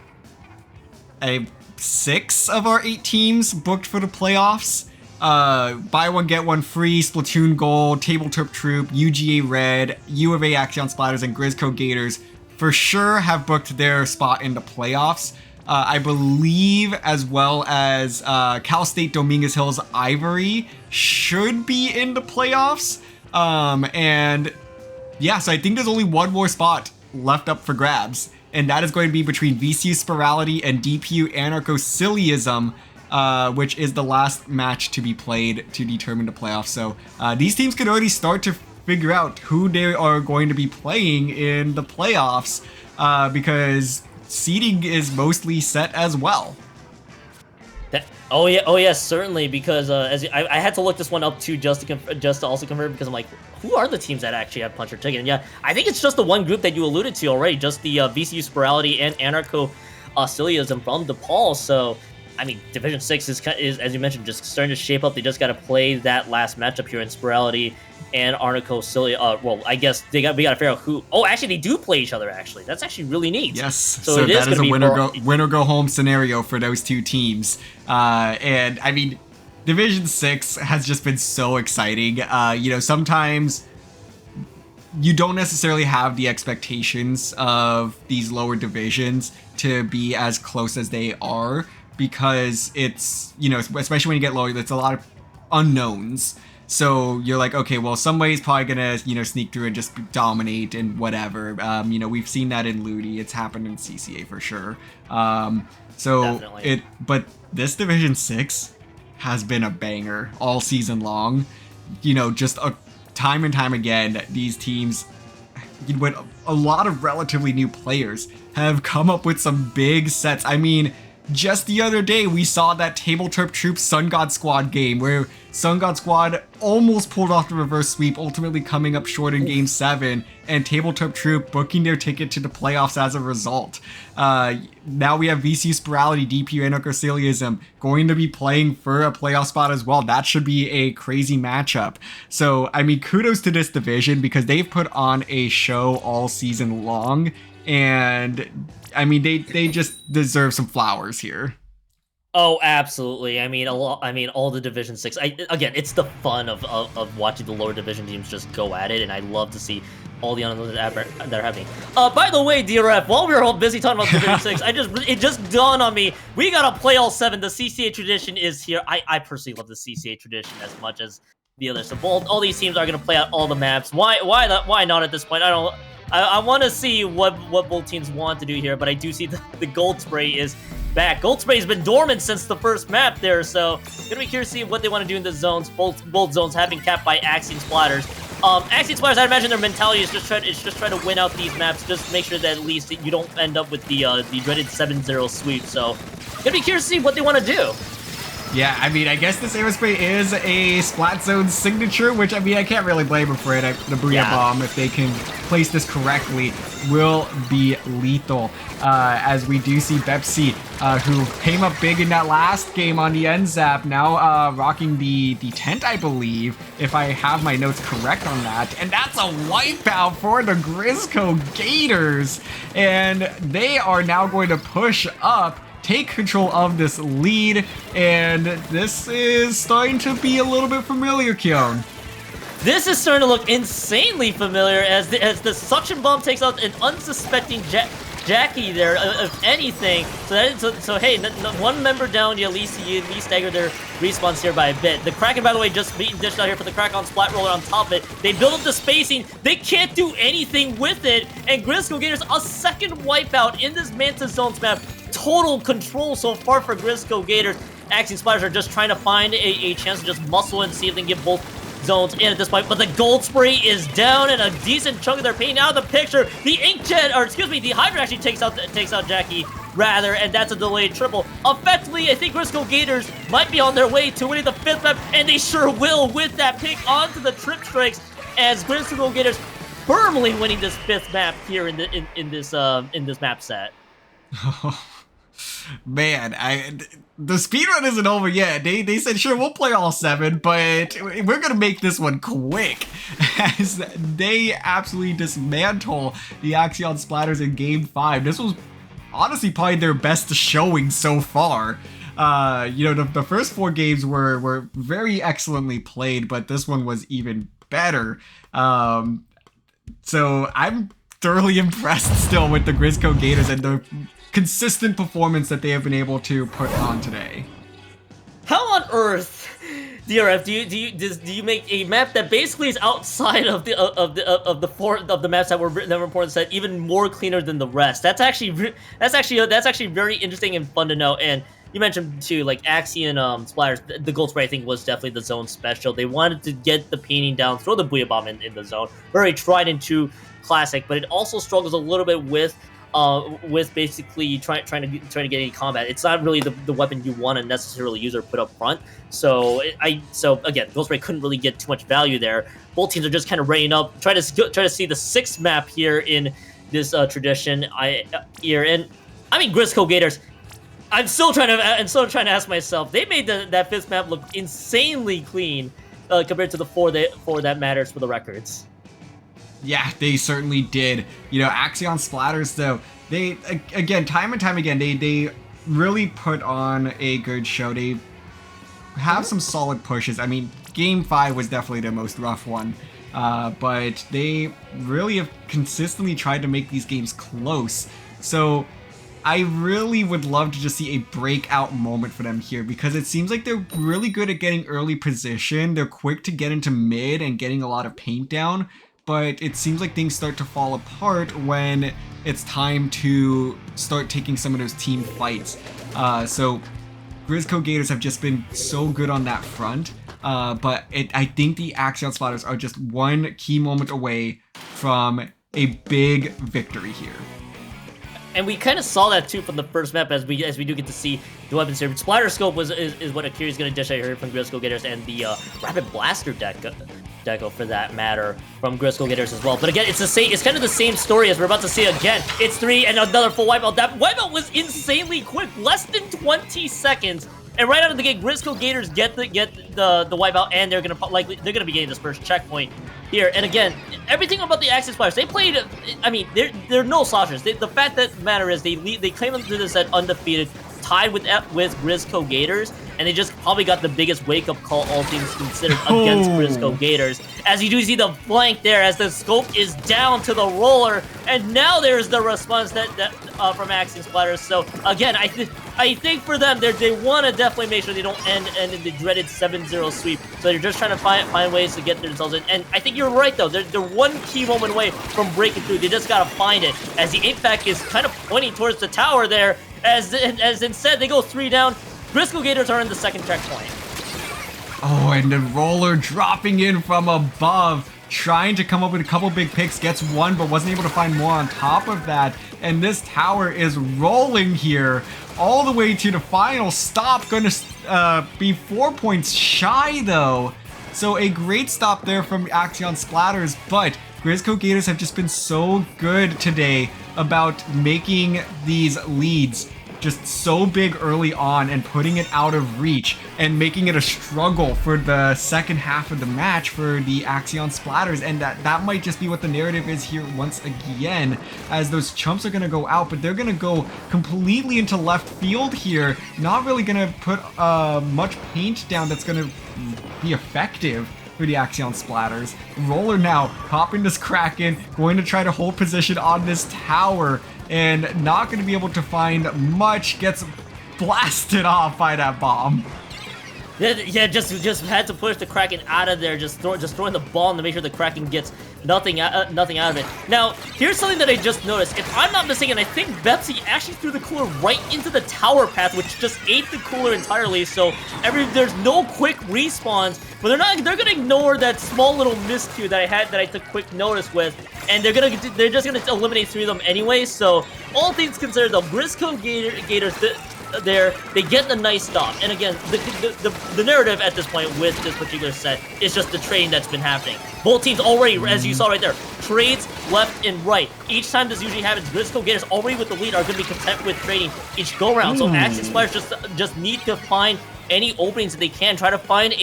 6 of our 8 teams booked for the playoffs. Buy one, get one free, Splatoon Gold, Tabletop Troop, UGA Red, U of A Axion Splatters, and Grizzco Gators for sure have booked their spot in the playoffs. I believe, as well as Cal State Dominguez Hills Ivory should be in the playoffs. And yeah, so I think there's only one more spot left up for grabs, and that is going to be between VCU Spirality and DPU Anarcho-Ciliism, which is the last match to be played to determine the playoffs. So these teams could already start to figure out who they are going to be playing in the playoffs, because seeding is mostly set as well. Oh yeah, certainly, because I had to look this one up too, just to also confirm, because I'm like, who are the teams that actually have punch or ticket? And yeah, I think it's just the one group that you alluded to already, just the VCU Spirality and Anarcho-Ciliism from DePaul. So I mean, Division 6 is, as you mentioned, just starting to shape up. They just got to play that last matchup here in Spirality and Anarcho-Ciliism. Well, I guess we got to figure out who. Oh, actually, they do play each other. Actually, that's actually really neat. Yes, so that is a winner go home scenario for those two teams. And I mean, Division 6 has just been so exciting. You know, sometimes you don't necessarily have the expectations of these lower divisions to be as close as they are, because it's, you know, especially when you get lower, there's a lot of unknowns. So you're like, okay, well, somebody's probably gonna, you know, sneak through and just dominate and whatever. You know, we've seen that in Ludi. It's happened in CCA for sure. But this Division 6 has been a banger all season long. You know, just time and time again, these teams, with a lot of relatively new players, have come up with some big sets. I mean, just the other day, we saw that Tabletop Troop Sun God Squad game where Sun God Squad almost pulled off the reverse sweep, ultimately coming up short in Game 7, and Tabletop Troop booking their ticket to the playoffs as a result. Now we have VCU Spirality, DPU Anarcho-Ciliism going to be playing for a playoff spot as well. That should be a crazy matchup. So, I mean, kudos to this division, because they've put on a show all season long, and I mean, they just deserve some flowers here. Oh, absolutely. I mean, all the Division 6. Again, it's the fun of watching the lower division teams just go at it, and I love to see all the unknowns that are happening. By the way, DRF, while we were all busy talking about Division 6, it just dawned on me, we gotta play all 7. The CCA tradition is here. I personally love the CCA tradition as much as the others. So all these teams are gonna play out all the maps. Why not at this point? I want to see what both teams want to do here, but I do see the Gold Spray is back. Gold Spray has been dormant since the first map there, so gonna be curious to see what they want to do in the zones. Both zones have been capped by Axion Splatters. Axion Splatters, I imagine their mentality is just try to win out these maps, just make sure that at least you don't end up with the dreaded 7-0 sweep. So gonna be curious to see what they want to do. Yeah, I mean, I guess this Aerospray is a Splat Zone signature, which, I mean, I can't really blame them for it. The Booyah Bomb, if they can place this correctly, will be lethal. As we do see Bepsi, who came up big in that last game on the NZAP, now rocking the tent, I believe, if I have my notes correct on that. And that's a wipeout for the Grizzco Gators. And they are now going to push up, take control of this lead, and this is starting to be a little bit familiar, Keon. This is starting to look insanely familiar as the suction bomb takes out an unsuspecting Jackie there, if anything. So hey, one member down, you at least stagger their respawns here by a bit. The Kraken, by the way, just being dished out here for the Kraken on Splat Roller on top of it. They build up the spacing. They can't do anything with it. And Grizzco Gators, a second wipeout in this Manta Zones map. Total control so far for Grizzco Gators. Axion Splatters are just trying to find a chance to just muscle and see if they can get both zones in at this point, but the Gold Spray is down, and a decent chunk of their paint out of the picture. The Inkjet, or excuse me, the Hybrid actually takes out Jackie, rather, and that's a delayed triple. Effectively, I think Grizzco Gators might be on their way to winning the 5th map, and they sure will with that pick onto the Trip Strikes, as Grizzco Gators firmly winning this 5th map here in this map set. Man, the speedrun isn't over yet. They said, sure, we'll play all 7, but we're gonna make this one quick, as they absolutely dismantle the Axion Splatters in Game 5. This was honestly probably their best showing so far. You know, the first 4 games were very excellently played, but this one was even better. So I'm thoroughly impressed still with the Grizzco Gators and the consistent performance that they have been able to put on today. How on earth, DRF, do you make a map that basically is outside of the maps that were important set even more cleaner than the rest? That's actually very interesting and fun to know. And you mentioned too, like Axion, Splatters, the gold spray I think was definitely the zone special. They wanted to get the painting down, throw the Booyah Bomb in the zone. Very tried and true classic, but it also struggles a little bit with basically trying to get any combat. It's not really the weapon you want to necessarily use or put up front. So again, Ghost Ray couldn't really get too much value there. Both teams are just kind of reining up, try to see the 6th map here in this tradition. And I mean Grizzco Gators. I'm still trying to ask myself. They made that 5th map look insanely clean compared to the 4 that matters for the records. Yeah, they certainly did. You know, Axion Splatters, though, they, again, time and time again, they really put on a good show. They have some solid pushes. I mean, Game 5 was definitely the most rough one. But they really have consistently tried to make these games close. So I really would love to just see a breakout moment for them here, because it seems like they're really good at getting early position. They're quick to get into mid and getting a lot of paint down. But it seems like things start to fall apart when it's time to start taking some of those team fights. So Grizzco Gators have just been so good on that front. But I think the Axion Splatters are just one key moment away from a big victory here. And we kind of saw that too from the first map, as we do get to see the weapons here. Splatter Scope is what Akiri's going to dish out here from Grizzco Gators, and the Rapid Blaster deco for that matter from Grizzco Gators as well. But again, it's kind of the same story as we're about to see again. It's 3 and another full wipeout. That wipeout was insanely quick, less than 20 seconds. And right out of the gate, Grizzco Gators get the wipeout, and they're gonna be getting this first checkpoint here. And again, everything about the Axion Splatters, they played. I mean, they're no slouches. The fact that matter is they claim to this set undefeated, tied with Grizzco Gators, and they just probably got the biggest wake-up call, all things considered, against Grizzco Gators. As you do see the flank there, as the scope is down to the roller, and now there's the response that from Axion Splatters. So again, I think for them, they want to definitely make sure they don't end in the dreaded 7-0 sweep. So they're just trying to find ways to get themselves in. And I think you're right though. They're one key moment away from breaking through. They just gotta find it. As the 8-pack is kind of pointing towards the tower there. As instead they go 3 down. Grizzco Gators are in the 2nd checkpoint. Oh, and the roller dropping in from above, trying to come up with a couple big picks, gets one, but wasn't able to find more on top of that. And this tower is rolling here all the way to the final stop. Going to be 4 points shy, though. So a great stop there from Axion Splatters, but Grizzco Gators have just been so good today about making these leads just so big early on and putting it out of reach and making it a struggle for the second half of the match for the Axion Splatters. And that might just be what the narrative is here once again, as those chumps are going to go out, but they're going to go completely into left field here, not really going to put much paint down that's going to be effective for the Axion Splatters. Roller now popping this Kraken, going to try to hold position on this tower, and not going to be able to find much. Gets blasted off by that bomb. Yeah, just had to push the Kraken out of there, just throwing the ball to make sure the Kraken gets nothing out of it. Now, here's something that I just noticed. If I'm not mistaken, I think Bepsi actually threw the cooler right into the tower path, which just ate the cooler entirely. So there's no quick respawns, but they're gonna ignore that small little miscue that I took quick notice with, and they're just gonna eliminate 3 of them anyway. So all things considered, the Grizzco Gators they get the nice stop. And again, the narrative at this point with this particular set is just the trading that's been happening. Both teams already, as you saw right there, trades left and right. Each time this usually happens, Grizzco Gators already with the lead are going to be content with trading each go-round. So Axion Splatters just need to find any openings that they can, try to find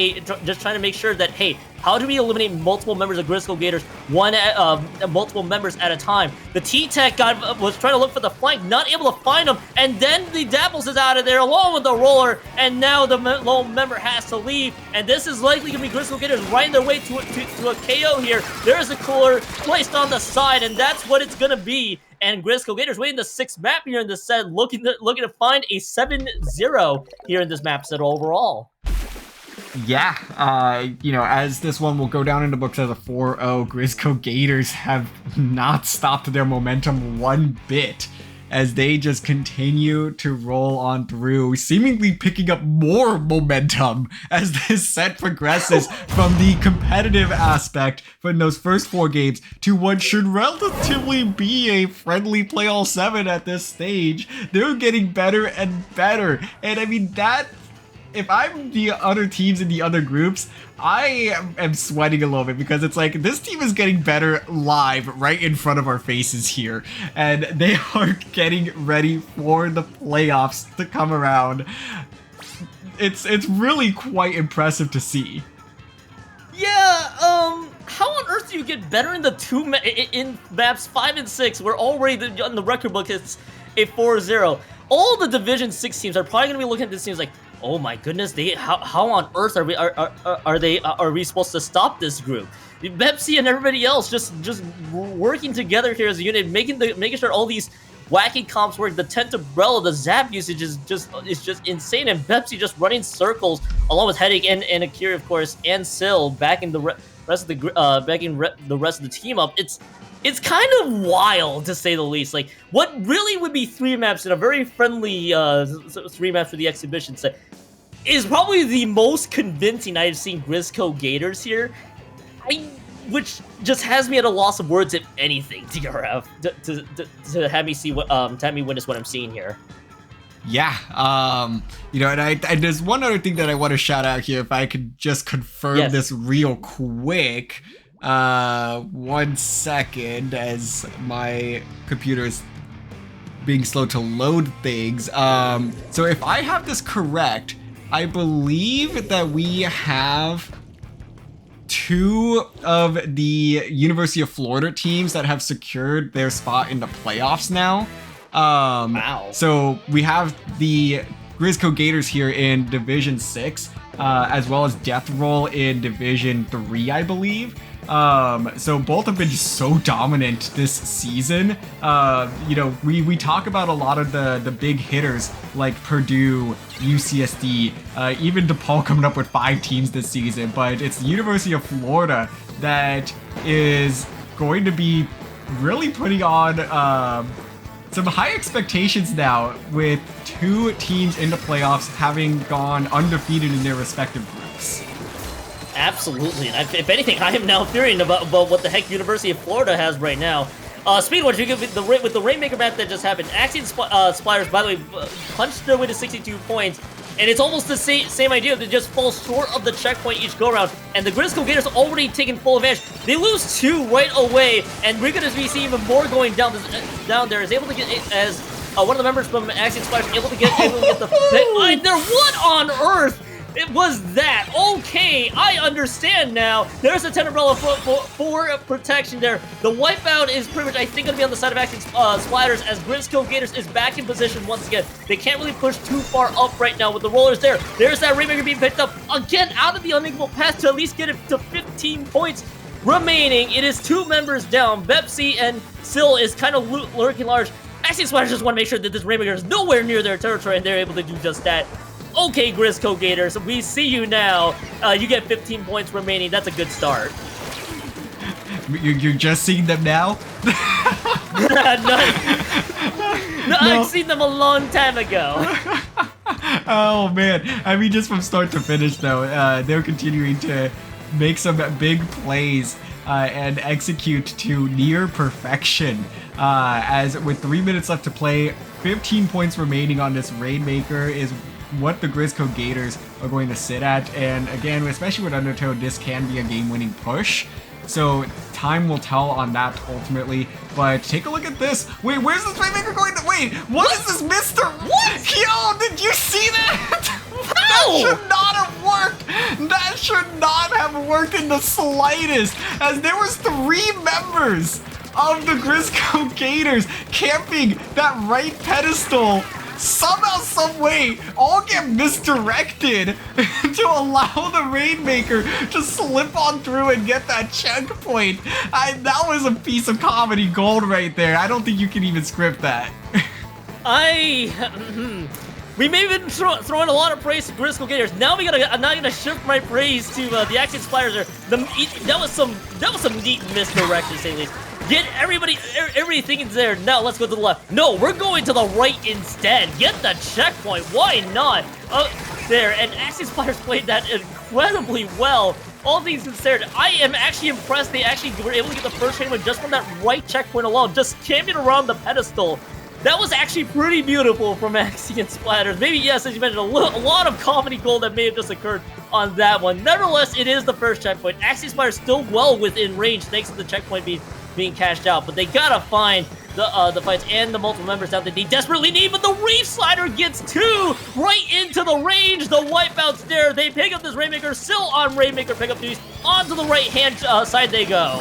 just trying to make sure that, hey, how do we eliminate multiple members of Grizzco Gators, multiple members at a time? The T-Tech was trying to look for the flank, not able to find them, and then the Dapples is out of there along with the roller, and now the lone member has to leave, and this is likely going to be Grizzco Gators riding their way to a KO here. There is a cooler placed on the side, and that's what it's going to be. And Grizzco Gators winning the 6th map here in this set, looking to find a 7-0 here in this map set overall. Yeah, you know, as this one will go down in the books as a 4-0, Grizzco Gators have not stopped their momentum one bit as they just continue to roll on through, seemingly picking up more momentum as this set progresses from the competitive aspect from those first 4 games to what should relatively be a friendly play all 7 at this stage. They're getting better and better, and I mean that. If I'm the other teams in the other groups, I am sweating a little bit because it's like this team is getting better live right in front of our faces here, and they are getting ready for the playoffs to come around. It's really quite impressive to see. Yeah, how on earth do you get better in the in maps 5 and 6? We're already on the record book. It's a 4-0. All the Division 6 teams are probably gonna be looking at this team like, oh my goodness, how on earth are we supposed to stop this group? Pepsi and everybody else just working together here as a unit, making sure all these wacky comps work. The 10th umbrella, the zap usage is just insane, and Pepsi just running circles along with Headache and Akira, of course, and Sil backing the rest of the team up. It's kind of wild, to say the least. Like, what really would be 3 maps in a very friendly 3 maps for the exhibition set is probably the most convincing I've seen Grizzco Gators here. Which just has me at a loss of words, if anything, TRF, to have me see what to have me witness what I'm seeing here. Yeah, you know, and there's one other thing that I want to shout out here, if I could just confirm this real quick. 1 second, as my computer is being slow to load things. So if I have this correct, I believe that we have 2 of the University of Florida teams that have secured their spot in the playoffs now. Wow. So we have the Grizzco Gators here in Division 6, as well as Death Roll in Division 3, I believe. So both have been just so dominant this season. You know, we talk about a lot of the big hitters like Purdue, UCSD, even DePaul coming up with 5 teams this season, but it's the University of Florida that is going to be really putting on some high expectations now, with 2 teams in the playoffs having gone undefeated in their respective groups. Absolutely, and if anything, I am now fearing about what the heck University of Florida has right now. Speed of which, with the Rainmaker map that just happened, Axion Splatters, by the way, punched their way to 62 points, and it's almost the same idea. They just fall short of the checkpoint each go-around, and the Grizzco Gators already taking full advantage. They lose 2 right away, and we're going to be seeing even more going down there. Is able to get, as one of the members from Axion Splatters able to get the... What on earth? It was that. Okay, I understand now. There's a 10 umbrella for protection there. The wipeout is pretty much, I think, going to be on the side of Axion Splatters, as Grizzco Gators is back in position once again. They can't really push too far up right now with the rollers there. There's that Rainmaker being picked up again out of the unequal path to at least get it to 15 points remaining. It is 2 members down. Bepsi and Sil is kind of lurking large. Axion Splatters just want to make sure that this Rainmaker is nowhere near their territory, and they're able to do just that. Okay, Grizzco Gators, we see you now. You get 15 points remaining. That's a good start. You're just seeing them now? No, I've seen them a long time ago. Oh, man. I mean, just from start to finish, though, they're continuing to make some big plays and execute to near perfection. As with 3 minutes left to play, 15 points remaining on this Rainmaker is what the Grizzco Gators are going to sit at, and again, especially with Undertow, this can be a game-winning push, so time will tell on that ultimately. But take a look at this. Wait, where's this Rainmaker going to? Wait, what is this, Mister? What? Yo, did you see that? That How? should not have worked! That should not have worked in the slightest, as there was 3 members of the Grizzco Gators camping that right pedestal. Somehow, some way, all get misdirected to allow the Rainmaker to slip on through and get that checkpoint. That was a piece of comedy gold right there. I don't think you can even script that. We may have been throwing a lot of praise to Grizzco Gators. Now I'm not gonna shift my praise to the Axion Splatters. That was some neat misdirection, to say the least. Get everything is there. Now let's go to the left. No, we're going to the right instead. Get the checkpoint. Why not? There. And Axion Splatters played that incredibly well. All things considered, I am actually impressed they actually were able to get the first checkpoint just from that right checkpoint alone, just camping around the pedestal. That was actually pretty beautiful from Axion Splatters. Maybe, yes, as you mentioned, a lot of comedy gold that may have just occurred on that one. Nevertheless, it is the first checkpoint. Axion Splatters still well within range thanks to the checkpoint being cashed out, but they gotta find the fights and the multiple members that they desperately need, but the Reef Slider gets 2 right into the range. The wipeouts there. They pick up this Rainmaker, still on Rainmaker pickup duties. Onto the right-hand side they go.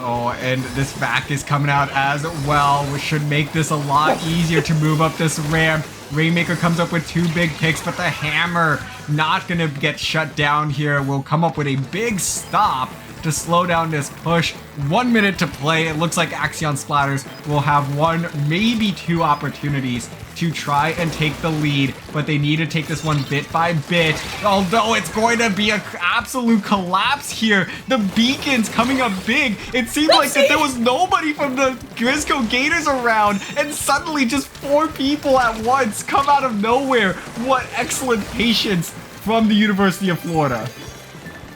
Oh, and this back is coming out as well, which should make this a lot easier to move up this ramp. Rainmaker comes up with 2 big picks, but the hammer not gonna get shut down here. Will come up with a big stop to slow down this push. 1 minute to play. It looks like Axion Splatters will have 1, maybe 2 opportunities to try and take the lead, but they need to take this one bit by bit, although it's going to be an absolute collapse here. The beacons coming up big. It seemed like that there was nobody from the Grizzco Gators around, and suddenly just 4 people at once come out of nowhere. What excellent patience from the University of Florida.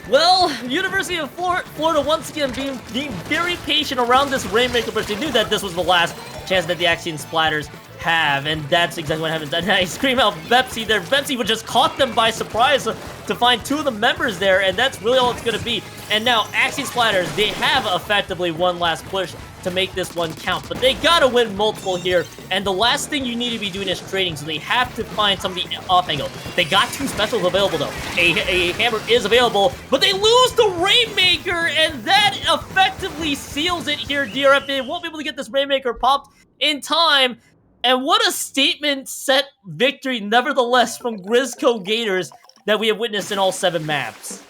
Well, University of Florida once again being very patient around this Rainmaker, but they knew that this was the last chance that the Axion Splatters have, and that's exactly what happens. And I scream out Pepsi there. Pepsi would just caught them by surprise to find 2 of the members there, and that's really all it's going to be. And now Axion Splatters, they have effectively 1 last push to make this one count, but they gotta win multiple here, and the last thing you need to be doing is trading, so they have to find somebody off angle. They got 2 specials available though. A hammer is available, but they lose the Rainmaker, and that effectively seals it here, DRF. They won't be able to get this Rainmaker popped in time. And what a statement set victory, nevertheless, from Grizzco Gators that we have witnessed in all 7 maps.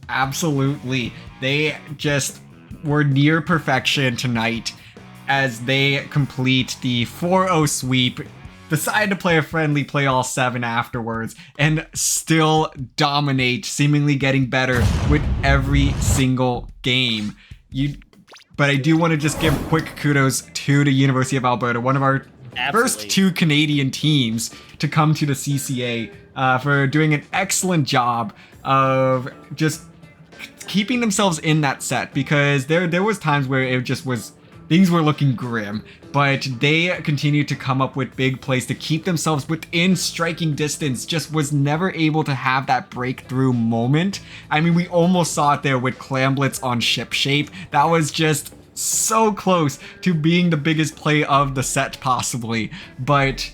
Absolutely. They just were near perfection tonight as they complete the 4-0 sweep, decide to play a friendly play all 7 afterwards, and still dominate, seemingly getting better with every single game. But I do want to just give quick kudos to the University of Alberta, one of our first 2 Canadian teams to come to the CCA, for doing an excellent job of just keeping themselves in that set, because there was times where it just was, things were looking grim, but they continued to come up with big plays to keep themselves within striking distance, just was never able to have that breakthrough moment. I mean, we almost saw it there with Clamblitz on Ship Shape. That was just so close to being the biggest play of the set possibly, but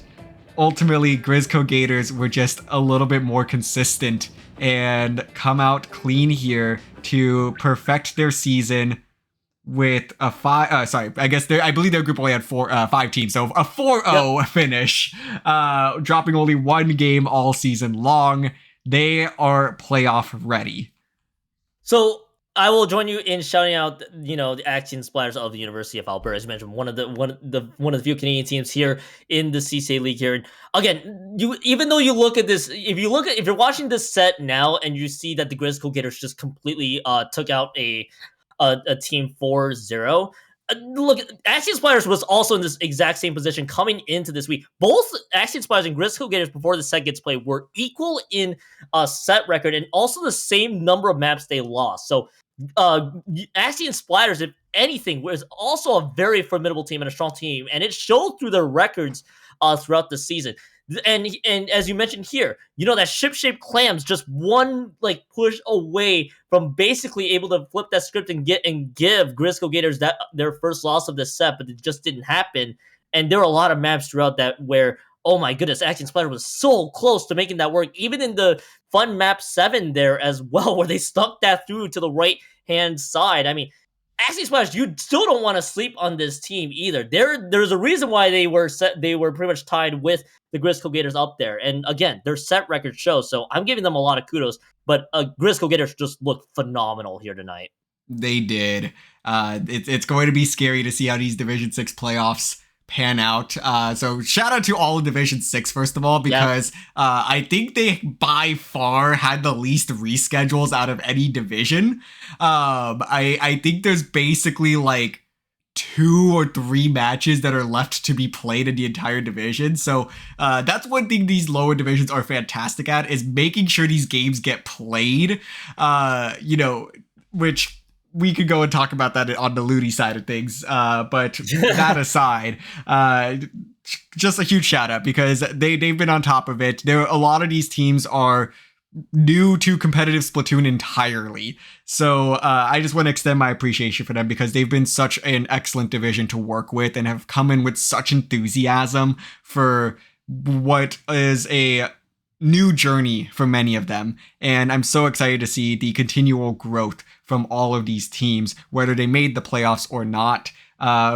ultimately Grizzco Gators were just a little bit more consistent and come out clean here to perfect their season with a I believe their group only had 5 teams, so a 4-0 finish, dropping only 1 game all season long. They are playoff ready. So I will join you in shouting out, the Axion Splatters of the University of Alberta, as you mentioned, one of the few Canadian teams here in the CCA League here. And again, even though you look at this, if you're watching this set now and you see that the Grizzco Gators just completely took out a team 4-0. Look, Axion Splatters was also in this exact same position coming into this week. Both Axion Splatters and Grizzco Gators, before the set gets played, were equal in set record and also the same number of maps they lost. So Axion Splatters, if anything, was also a very formidable team and a strong team, and it showed through their records throughout the season. And as you mentioned here, that ship-shaped clams just one push away from basically able to flip that script and give Grizzco Gators their first loss of the set, but it just didn't happen. And there were a lot of maps throughout that where oh my goodness, Axion Splatter was so close to making that work, even in the fun map 7 there as well, where they stuck that through to the right-hand side. I mean, Axion Splatters, you still don't want to sleep on this team either. There's a reason why they were pretty much tied with the Grizzco Gators up there. And again, their set record shows, so I'm giving them a lot of kudos. But Grizzco Gators just looked phenomenal here tonight. They did. It's going to be scary to see how these Division 6 playoffs pan out. So shout out to all of Division 6, first of all, because I think they by far had the least reschedules out of any division. I think there's basically like 2 or 3 matches that are left to be played in the entire division. So that's one thing these lower divisions are fantastic at, is making sure these games get played, which we could go and talk about that on the Ludi side of things. But that aside, just a huge shout out, because they've been on top of it. A lot of these teams are new to competitive Splatoon entirely. So I just want to extend my appreciation for them, because they've been such an excellent division to work with and have come in with such enthusiasm for what is a new journey for many of them. And I'm so excited to see the continual growth from all of these teams, whether they made the playoffs or not.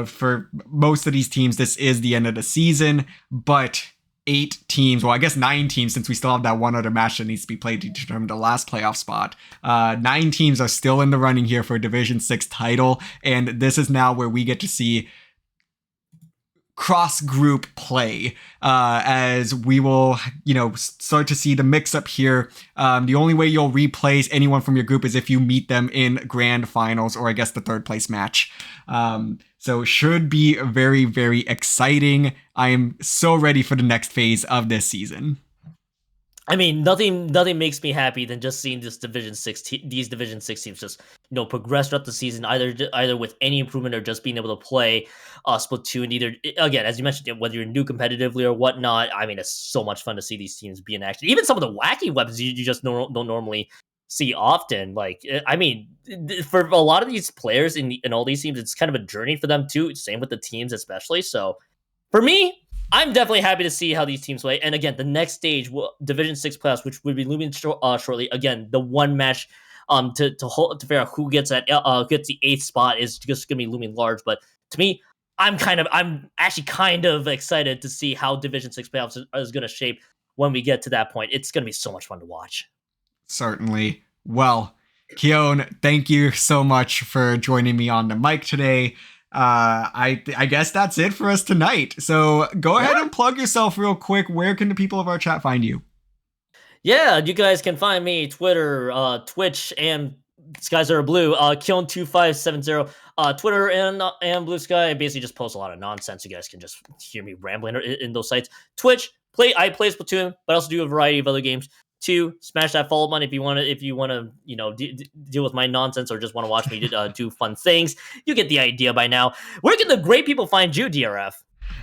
For most of these teams, this is the end of the season, but 8 teams, well, I guess 9 teams, since we still have that one other match that needs to be played to determine the last playoff spot. 9 teams are still in the running here for a Division 6 title, and this is now where we get to see cross-group play, as we will, start to see the mix-up here. The only way you'll replace anyone from your group is if you meet them in grand finals, or I guess the third place match. So should be very, very exciting. I am so ready for the next phase of this season. I mean, nothing makes me happy than just seeing these Division 6 teams just, progress throughout the season, either with any improvement or just being able to play Splatoon. Either, again, as you mentioned, whether you're new competitively or whatnot. I mean, it's so much fun to see these teams be in action. Even some of the wacky weapons you just don't normally see often. Like, I mean, for a lot of these players in all these teams, it's kind of a journey for them too. Same with the teams, especially. So, for me, I'm definitely happy to see how these teams play. And again, the next stage, Division 6 playoffs, which will be looming shortly. Again, the one match to figure out who gets the 8th spot is just going to be looming large. But to me, I'm actually kind of excited to see how Division 6 playoffs is going to shape when we get to that point. It's going to be so much fun to watch. Certainly. Well, Keon, thank you so much for joining me on the mic today. I guess that's it for us tonight. So go ahead and plug yourself real quick. Where can the people of our chat find you? Yeah, you guys can find me Twitter, Twitch, and Skies Are Blue. Keon2570. Twitter and Blue Sky. I basically just post a lot of nonsense. You guys can just hear me rambling in those sites. Twitch, I play Splatoon, but I also do a variety of other games. 2, smash that follow button if you want to, deal with my nonsense or just want to watch me do fun things. You get the idea by now. Where can the great people find you, DRF?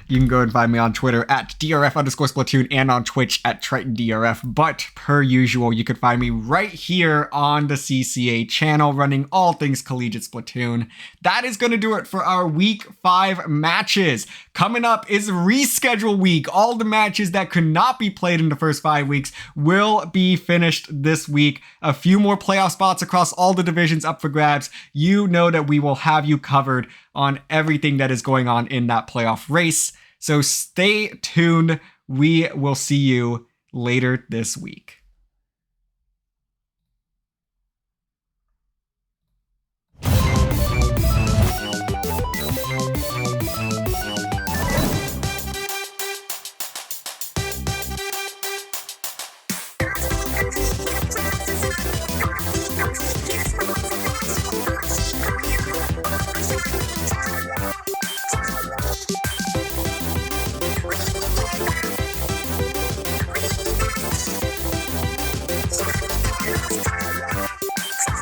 You can go and find me on Twitter at DRF_Splatoon and on Twitch at TritonDRF. But per usual, you can find me right here on the CCA channel running all things collegiate Splatoon. That is going to do it for our week 5 matches. Coming up is reschedule week. All the matches that could not be played in the first 5 weeks will be finished this week. A few more playoff spots across all the divisions up for grabs. You know that we will have you covered on everything that is going on in that playoff race. So stay tuned. We will see you later this week.